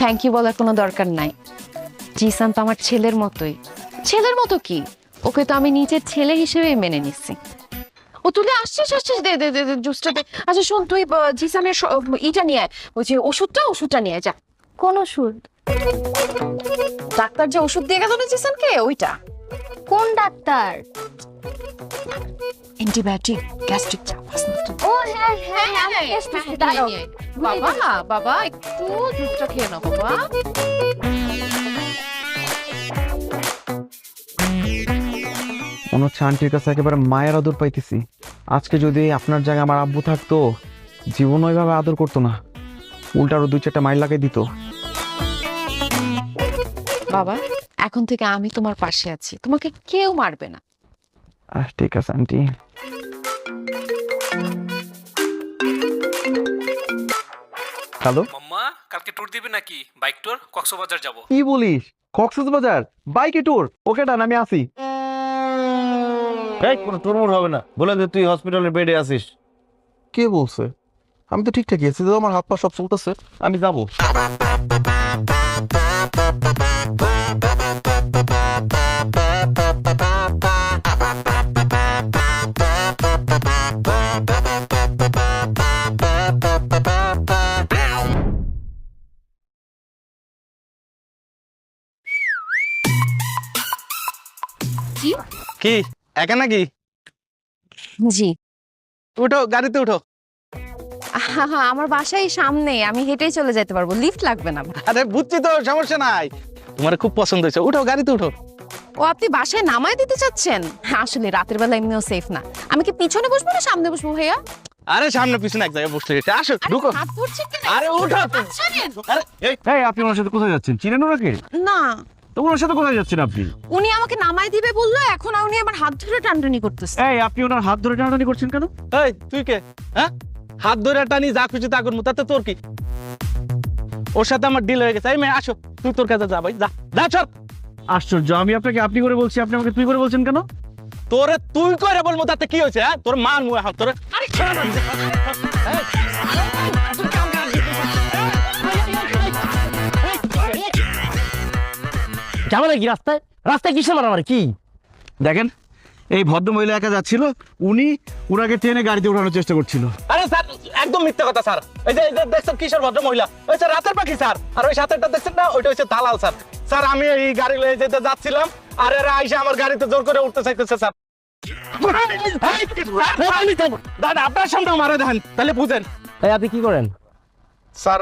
থ্যাংক ইউ বলার কোনো দরকার নাই। জিসান তো আমার ছেলের মতোই। ছেলের মতো কি, ওকে তো আমি নিজের ছেলে হিসেবে মেনে নিচ্ছি। ও তুলে আসছিস আসছিস, দে দে দে জুসটা দে। আচ্ছা শোন, তুই জিসানের ইটা নিয়ে আয়, ওই যে ওষুধটা নিয়ে আয়, যা। কোন ওষুধ? ডাক্তার যে ওষুধ দিয়ে গেল না জিসানকে, ওইটা। কোন ডাক্তার? অ্যান্টিবায়োটিক, গ্যাস্ট্রিক চাপ আছে না তো? ও হ্যাঁ হ্যাঁ, আমি আসতেছি, দাঁড়াও। বাবা বাবা একটু জুসটা খেয়ে নাও বাবা। মনে হচ্ছে আন্টির কাছে একেবারে মায়ের আদর পাইতেছি। আজকে যদি আপনার জায়গায় আমার আব্বু থাকতো, জীবন ওইভাবে আদর করতো না, উল্টা আরো 2-4টা মাইল লাগাই দিত। বাবা, এখন থেকে আমি তোমার পাশে আছি, তোমাকে কেউ মারবে না। ঠিক আছে আন্টি। হ্যালো মাম্মা, কালকে ট্যুর দিবে নাকি? বাইক ট্যুর, কক্সবাজার যাব। কি বলিস? কক্সবাজার বাইকে ট্যুর? ওকে ডান, আমি আসি। এই কোনো টুরমুর হবে না, বলে দে তুই হসপিটালের বেডে আছিস। কে বলছে? আমি তো ঠিকঠাকই আছি, তো আমার হাত পা সব চলতেছে, আমি যাবো। কি একা নাকি? জি। উঠো, গাড়িতে উঠো। আমার বাসায় সামনে, আমি হেঁটেই চলে যেতে পারবো, লিফট লাগবে না। আরে বুঝছি তো, সমস্যা নাই। তোমার খুব পছন্দ হয়েছে, উঠো, গাড়িতে উঠো। ও আপনি বাসায় নামায় দিতে চাচ্ছেন? আসলে রাতের বেলা এমনিও সেফ না। আমি কি পিছনে বসবো না সামনে বসবো ভাইয়া? আরে সামনে পিছনে এক জায়গায় বসলে এটা, আসো ঢুকো। হাত ধরছেন কেন? আরে উঠো। আরে এই আপনি ওনার সাথে কোথায় যাচ্ছেন? চিনেন ওনাকে? না, তো ওনার সাথে কোথায় যাচ্ছেন আপনি? উনি আমাকে নামায় দিবে বললো, এখন উনি আমার হাত ধরে টানটানি করতেছে। এই আপনি ওনার হাত ধরে টানাটানি করছেন কেন? এই তুই কে? হ্যাঁ, হাত ধরে টানি যা খুশি তা করবো, তাতে তোর কি? ওর সাথে আমার ডিল হয়ে গেছে। এই মেয়ে আসো, তুই তোর কাছে যা ভাই, যা যা চল। আশ্চর্য, আমি আপনাকে আপনি করে বলছি, আপনি আমাকে তুই করে বলছেন কেন? তোরে তুই করে বলবো, তাতে কি হয়েছে? হ্যাঁ, তোর মান মুয়ে হাত তোরে। ঝামেলা কি রাস্তায়? রাস্তায় কিসে মারামারি কি? দেখেন, এই ভদ্র মহিলা একা যাচ্ছিল, উনি ওনাকে টেনে গাড়িতে ওঠানোর চেষ্টা করছিল। আরে স্যার, একদম মিথ্যা কথা স্যার। এই যে দেখছেন কিশোর ভদ্র মহিলা, ওই স্যার রাতের পাখি স্যার। আর ওই সাথেটা দেখছেন না, ওইটা হচ্ছে দালাল স্যার। স্যার আমি এই গাড়ি লয়ে যেতে যাচ্ছিলাম, আর এরা আইসা আমার গাড়িতে জোর করে উঠতে চাইতেছে স্যার। দাদা আপনার সামনে মারা দেন, তাহলে বুঝেন। এই আপনি কি করেন? স্যার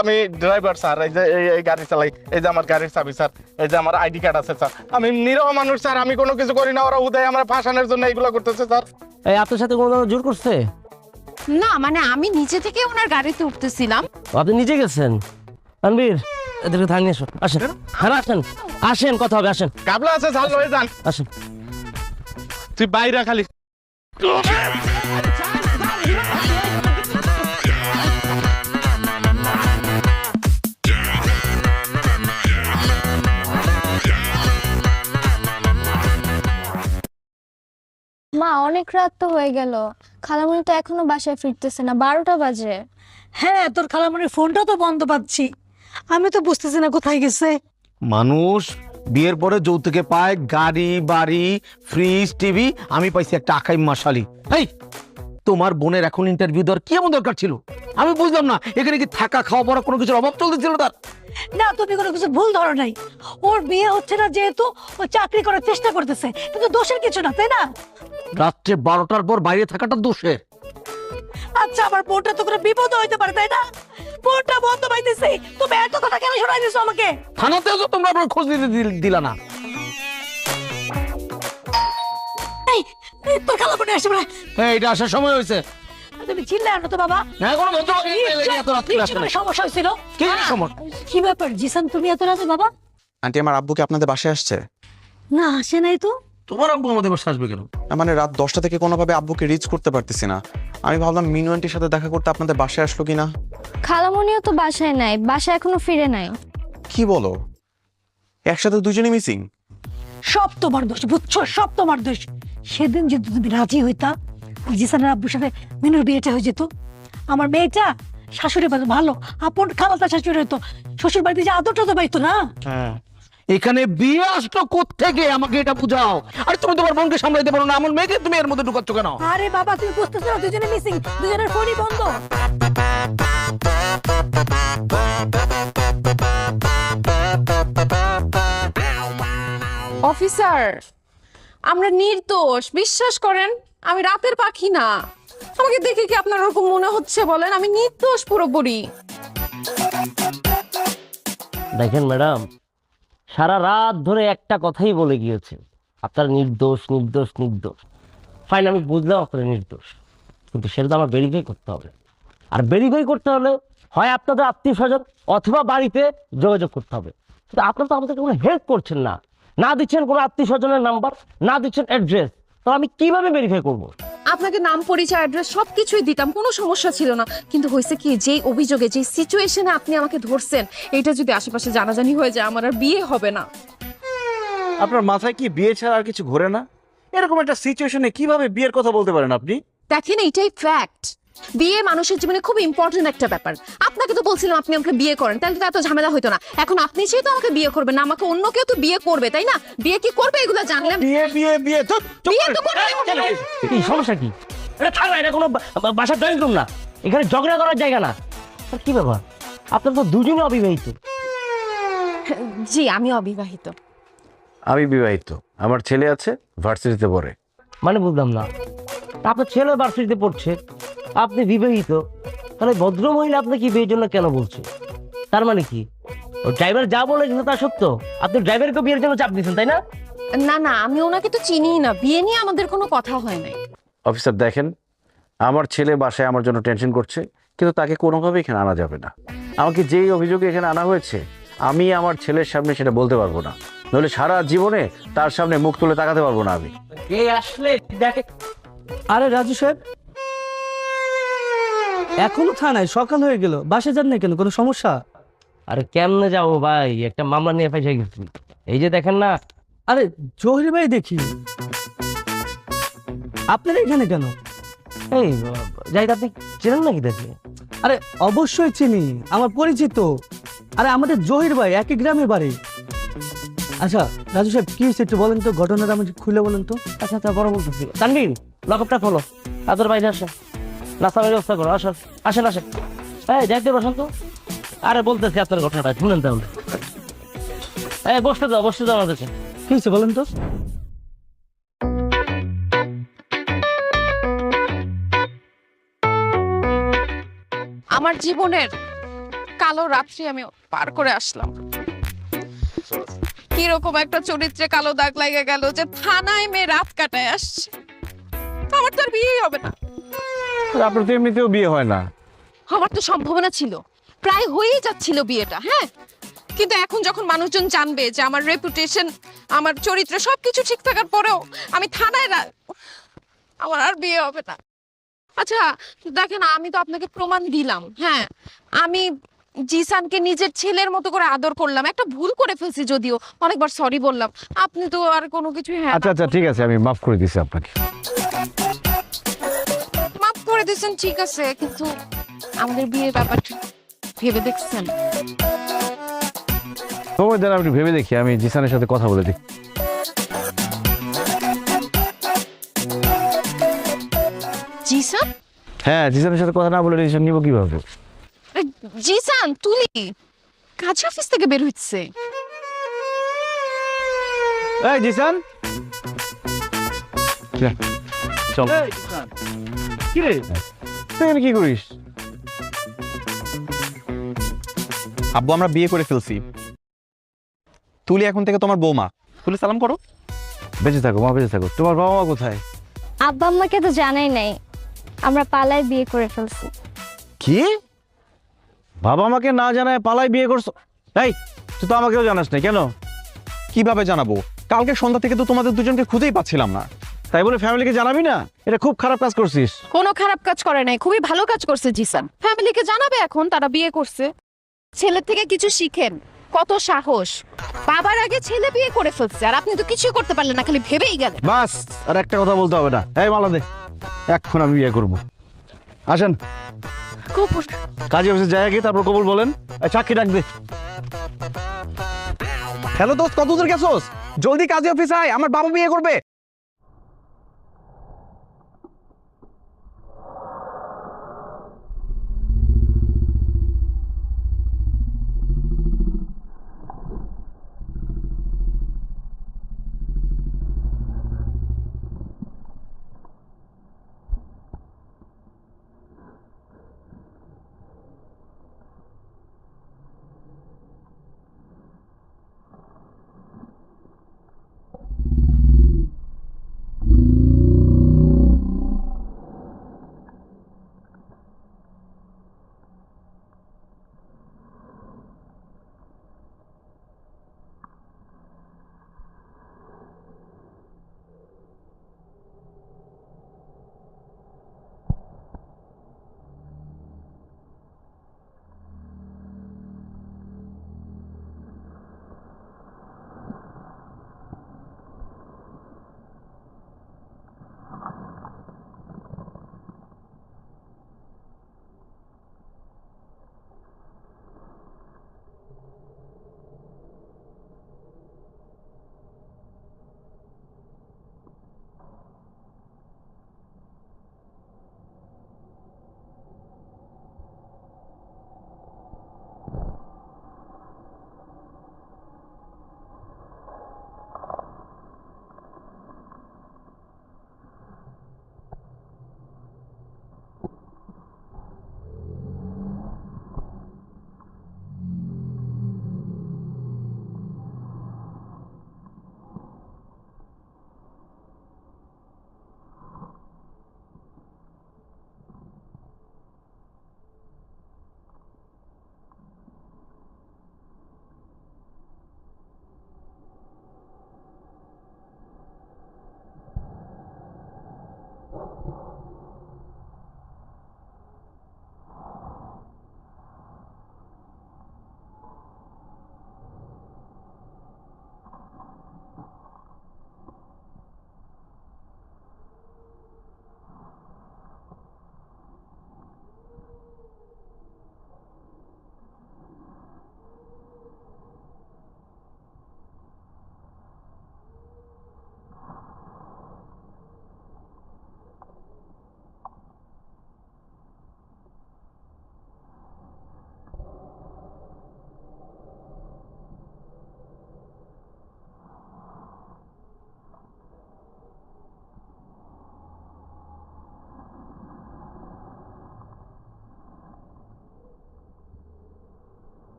আমি ড্রাইভার স্যার, এই যে এই গাড়ি চালাই, এই যে আমার গাড়ির চাবি স্যার, এই যে আমার আইডি কার্ড আছে স্যার। আমি নিরহ মানুষ স্যার, আমি কোনো কিছু করি না, ওরা উদয় আমার ফাঁসানোর জন্য এইগুলো করতেছে স্যার। এই আপনার সাথে কোনো জোর করছে? না মানে আমি নিজে থেকে ওনার গাড়িতে উঠতেছিলাম। আপনি নিজে গেছেন? আনবীর, এদেরকে থানিয়ে নিয়ে আসো, আসেন। হ্যাঁ আসেন, আসেন, কথা হবে, আসেন। কাবলা আছে স্যার, লয়ে যান। আসেন। তুই বাইরে খালি। মা, অনেক রাত তো হয়ে গেল, খালামণি তো এখনো বাসায় ফিরতেছে না, 12টা বাজে। হ্যাঁ, তোর খালামণির ফোনটা তো বন্ধ পাচ্ছি, আমি তো বুঝতেছি না কোথায় গেছে। মানুষ বিয়ের পরে যৌতুকে পায় গাড়ি বাড়ি ফ্রিজ টিভি, আমি পাইছি একটা আকাই মশালি। এই তোমার বোনের এখন ইন্টারভিউ দেওয়ার কি এমন দরকার ছিল? আমি বুঝলাম না, এখানে কি থাকা খাওয়া পড়া কোনো কিছুর অভাব চলতেছিল তার? না, তুমি কোনো কিছু ভুল ধরো নাই। ওর বিয়ে হচ্ছে না যেহেতু ও চাকরি করার চেষ্টা করতেছে, কিন্তু দোষের কিছু না, তাই না? রাত্রে 12টার পর বাইরে থাকাটা দোষের। আচ্ছা, আমার বোনটা তো কোনো বিপদ হইতে পারে, তাই না? বোনটা বন্ধ পাইতেছে, তুমি এত কথা কেন শোনাই দিছো আমাকে? থানাতেও তো তোমরা আপনার খোঁজ দিতে দিলা না। এই, তোর খালা বোন আসছে বলে এইটা আসার সময় হয়েছে। তুমি চিল্লাই আনো তো বাবা। না কোনো ভদ্রলোক এত রাত্রে আসে না। সমস্যা হয়েছিল কি সমস্যা? কি ব্যাপার জিসান, তুমি এত রাতে বাবা? আন্টি আমার আব্বুকে আপনাদের বাসায় আসছে। না, আসে নাই তো। তোমার আব্বু আমাদের বাসায় আসবে কেন? মানে রাত 10টা থেকে কোনোভাবে আব্বুকে রিচ করতে পারতেছি না। আমি ভাবলাম মিনু আন্টির সাথে দেখা করতে আপনাদের বাসায় আসলো কিনা। খালামণিও তো বাসায় নাই, বাসায় এখনো ফিরে নাই। কি বলো, একসাথে দুজনেই মিসিং? সব তোমার দোষ, বুঝছো? সব তোমার দোষ। সেদিন যদি তুমি রাজি হইতা, জিসানের আব্বুর সাথে মিনুর বিয়েটা হয়ে যেত। আমার মেয়েটা শাশুড়ি ভালো আপন খালাতা শাশুড়ি হইতো, শ্বশুর বাড়িতে যে আদরটা তো পাইতো না। এখানে বিয়ে আসলো কোত্থেকে আমাকে এটা বুঝাও। আর তুমি তোমার বোনকে সামলাইতে পারো না, আমার মেয়েকে তুমি এর মধ্যে ঢুকাচ্ছ কেন? আরে বাবা, তুমি বুঝতেছো না, দুজনে মিসিং, দুজনের ফোনই বন্ধ। অফিসার, আমরা নির্দোষ, বিশ্বাস করেন। আমি রাতের পাখি না। আমাকে দেখে কি আপনার ওরকম মনে হচ্ছে বলেন? আমি নির্দোষ পুরোপুরি। দেখেন ম্যাডাম, সারা রাত ধরে একটা কথাই বলে গিয়েছে, আপনার নির্দোষ নির্দোষ নির্দোষ। ফাইন, আমি বুঝলাম আপনার নির্দোষ, কিন্তু সেটা তো আমার ভেরিফাই করতে হবে। আর ভেরিফাই করতে হলে হয় আপনাদের আত্মীয় স্বজন অথবা বাড়িতে যোগাযোগ করতে হবে। কিন্তু আপনারা তো আমাদেরকে কোনো হেল্প করছেন না, না দিচ্ছেন কোনো আত্মীয় স্বজনের নাম্বার, না দিচ্ছেন অ্যাড্রেস। তো আমি কিভাবে ভেরিফাই করবো? আপনাকে নাম, পরিচয়, অ্যাড্রেস সবকিছুই দিতাম, কোনো সমস্যা ছিল না। কিন্তু হয়েছে কি, যেই অভিযোগে, যেই সিচুয়েশনে আপনি আমাকে ধরছেন, এটা যদি আশেপাশে জানাজানি হয়ে যায়, আমার আর বিয়ে হবে না। আপনার মাথায় কি বিয়ে ছাড়া আর কিছু ঘোরে না? এরকম একটা সিচুয়েশনে কিভাবে বিয়ের কথা বলতে পারেন আপনি? দেখেন, এইটাই ফ্যাক্ট। বিয়ে মানুষের জীবনে খুব ইম্পর্টেন্ট একটা ব্যাপার। আপনাকে তো বলছিলাম আপনি আমাকে বিয়ে করেন, তাহলে তো এত ঝামেলা হতো না। এখন আপনি যেহেতু আমাকে বিয়ে করবেন না, আমাকে অন্য কেউ তো বিয়ে করবে, তাই না? বিয়ে কি করবে এগুলো জানলাম। বিয়ে বিয়ে বিয়ে তো বিয়ে তো করবে। কি সমস্যা কি? এটা থাকবে, এটা কোনো বাসার ড্রয়িং রুম না, এখানে ঝগড়া করার জায়গা না। আর কি ব্যাপার, আপনার তো দুজনে অবিবাহিত। জি, আমি অবিবাহিত। আমি বিবাহিত, আমার ছেলে আছে, ভার্সিটিতে পড়ে। মানে বুঝলাম না, আপনার ছেলে ভার্সিটিতে পড়ছে, আপনি বিবাহিত, তাহলে ভদ্র মহিলা আপনাকে বিয়ের জন্য কেন বলছে? তার মানে কি ও ড্রাইভার যা বলে কিন্তু তা সত্য? আপনি ড্রাইভারকে বিয়ের জন্য চাপ দিচ্ছেন, তাই না? না না, আমি ওনাকে তো চিনিই না, বিয়ে নিয়ে আমাদের কোনো কথা হয় নাই। অফিসার দেখেন, আমার ছেলে বাসায় আমার জন্য টেনশন করছে, কিন্তু তাকে কোনোভাবে এখানে আনা যাবে না। আমাকে যেই অভিযোগে এখানে আনা হয়েছে, আমি আমার ছেলের সামনে সেটা বলতে পারবো না, নইলে সারা জীবনে তার সামনে মুখ তুলে তাকাতে পারবো না আমি। এই আসলে দেখে। আরে রাজু সাহেব, এখনো থানায়, সকাল হয়ে গেল, বাসে যান না কেন? কোনো সমস্যা? আরে কেমনে যাবো ভাই, একটা মামলা নিয়ে ফাইসে গেছি। এই যে দেখেন না। আরে জহির ভাই, দেখি আপনারা এখানে কেন? এই যাই, আপনি চেনেন নাকি দেখে? আরে অবশ্যই চিনি, আমার পরিচিত। আরে আমাদের জহির ভাই একই গ্রামে বাড়ি। আচ্ছা রাজু সাহেব, কি হয়েছে একটু বলেন তো, ঘটনাটা আমাকে খুলে বলেন তো। আচ্ছা আচ্ছা, বড় বলতেছি। তানভীর, লকআপটা খোলো, তাদের বাইরে আসে, নাস্তার ব্যবস্থা করো। আসেন আসেন আসেন। এই যাইতে বসেন তো। আরে বলতেছি আপনার ঘটনাটা শুনেন তাহলে। এই বসতে দাও আমাদেরকে। কি হয়েছে বলেন তো। আমার জীবনের কালো রাত্রি আমি পার করে আসলাম। কিরকম একটা চরিত্রে কালো দাগ লাগে গেল যে থানায় মেয়ে রাত কাটায় আসছে। আমার তো আর বিয়েই হবে না। আপনার তো এমনিতেও বিয়ে হয় না। আমার তো সম্ভাবনা ছিল, প্রায় হয়েই যাচ্ছিল বিয়েটা। হ্যাঁ, কিন্তু এখন যখন মানুষজন জানবে যে আমার রেপুটেশন, আমার চরিত্র সবকিছু ঠিক থাকার পরেও আমি থানায়, আমার আর বিয়ে হবে না। আচ্ছা দেখেন, আমি তো আপনাকে প্রমাণ দিলাম। হ্যাঁ, আমি জিসানকে নিজের ছেলের মতো করে আদর করলাম। একটা ভুল করে ফেলছি, যদিও অনেকবার সরি বললাম। আপনি তো আর কোনো কিছু আচ্ছা আচ্ছা, ঠিক আছে, আমি মাফ করে দিছি আপনাকে। মাফ করে দিয়েছেন, ঠিক আছে, কিন্তু আমাদের বিয়ের ব্যাপারটা ভেবে দেখছেন? সময় দেন, আমি একটু ভেবে দেখি, আমি জিসানের সাথে কথা বলে দেখি। জিসান, হ্যাঁ, জিসানের সাথে কথা না বলে ডিসিশন নিব কিভাবে? জিসান তুলি কাজ অফিস থেকে বের হচ্ছে। এই জিসান, চল। কি রে? তুই এখানে কি করিস? আব্বু আমরা বিয়ে করে ফেলছি, তুলি এখন থেকে তোমার বৌমা। তুলি সালাম করো। বেঁচে থাকো মা, বেঁচে থাকো। তোমার বাবা মা কোথায়? আব্বা আম্মাকে তো জানাই নাই আমরা পালায় বিয়ে করে ফেলছি। কি? বাবা মাকে না জানায় পালাই বিয়ে করছো? এই, তুই তো আমাকেও জানাস না কেন? কিভাবে জানাবো? কালকে সন্ধ্যা থেকে তো তোমাদের দুজনকে খুঁজেই পাচ্ছিলাম না। তাই বলে ফ্যামিলিকে জানাবি না? এটা খুব খারাপ কাজ করছিস। কোনো খারাপ কাজ করে নাই, খুবই ভালো কাজ করছে জিসান। ফ্যামিলিকে জানাবে এখন তারা বিয়ে করছে। ছেলের থেকে কিছু শিখেন, কত সাহস। বাবার আগে ছেলে বিয়ে করে ফেলছে আর আপনি তো কিছু করতে পারলেন না, খালি ভেবেই গেলেন। বাস, আর একটা কথা বলতে হবে না। এই মালা দে, এখন আমি বিয়ে করব। আসেন কপুর, কাজী অফিসে যাই আগে, তারপর কবুল বলেন। এই চাকরি ডাক দে। হ্যালো দোস্ত, কত দূর গেছোস? জলদি কাজী অফিস আয়, আমার বাবা বিয়ে করবে।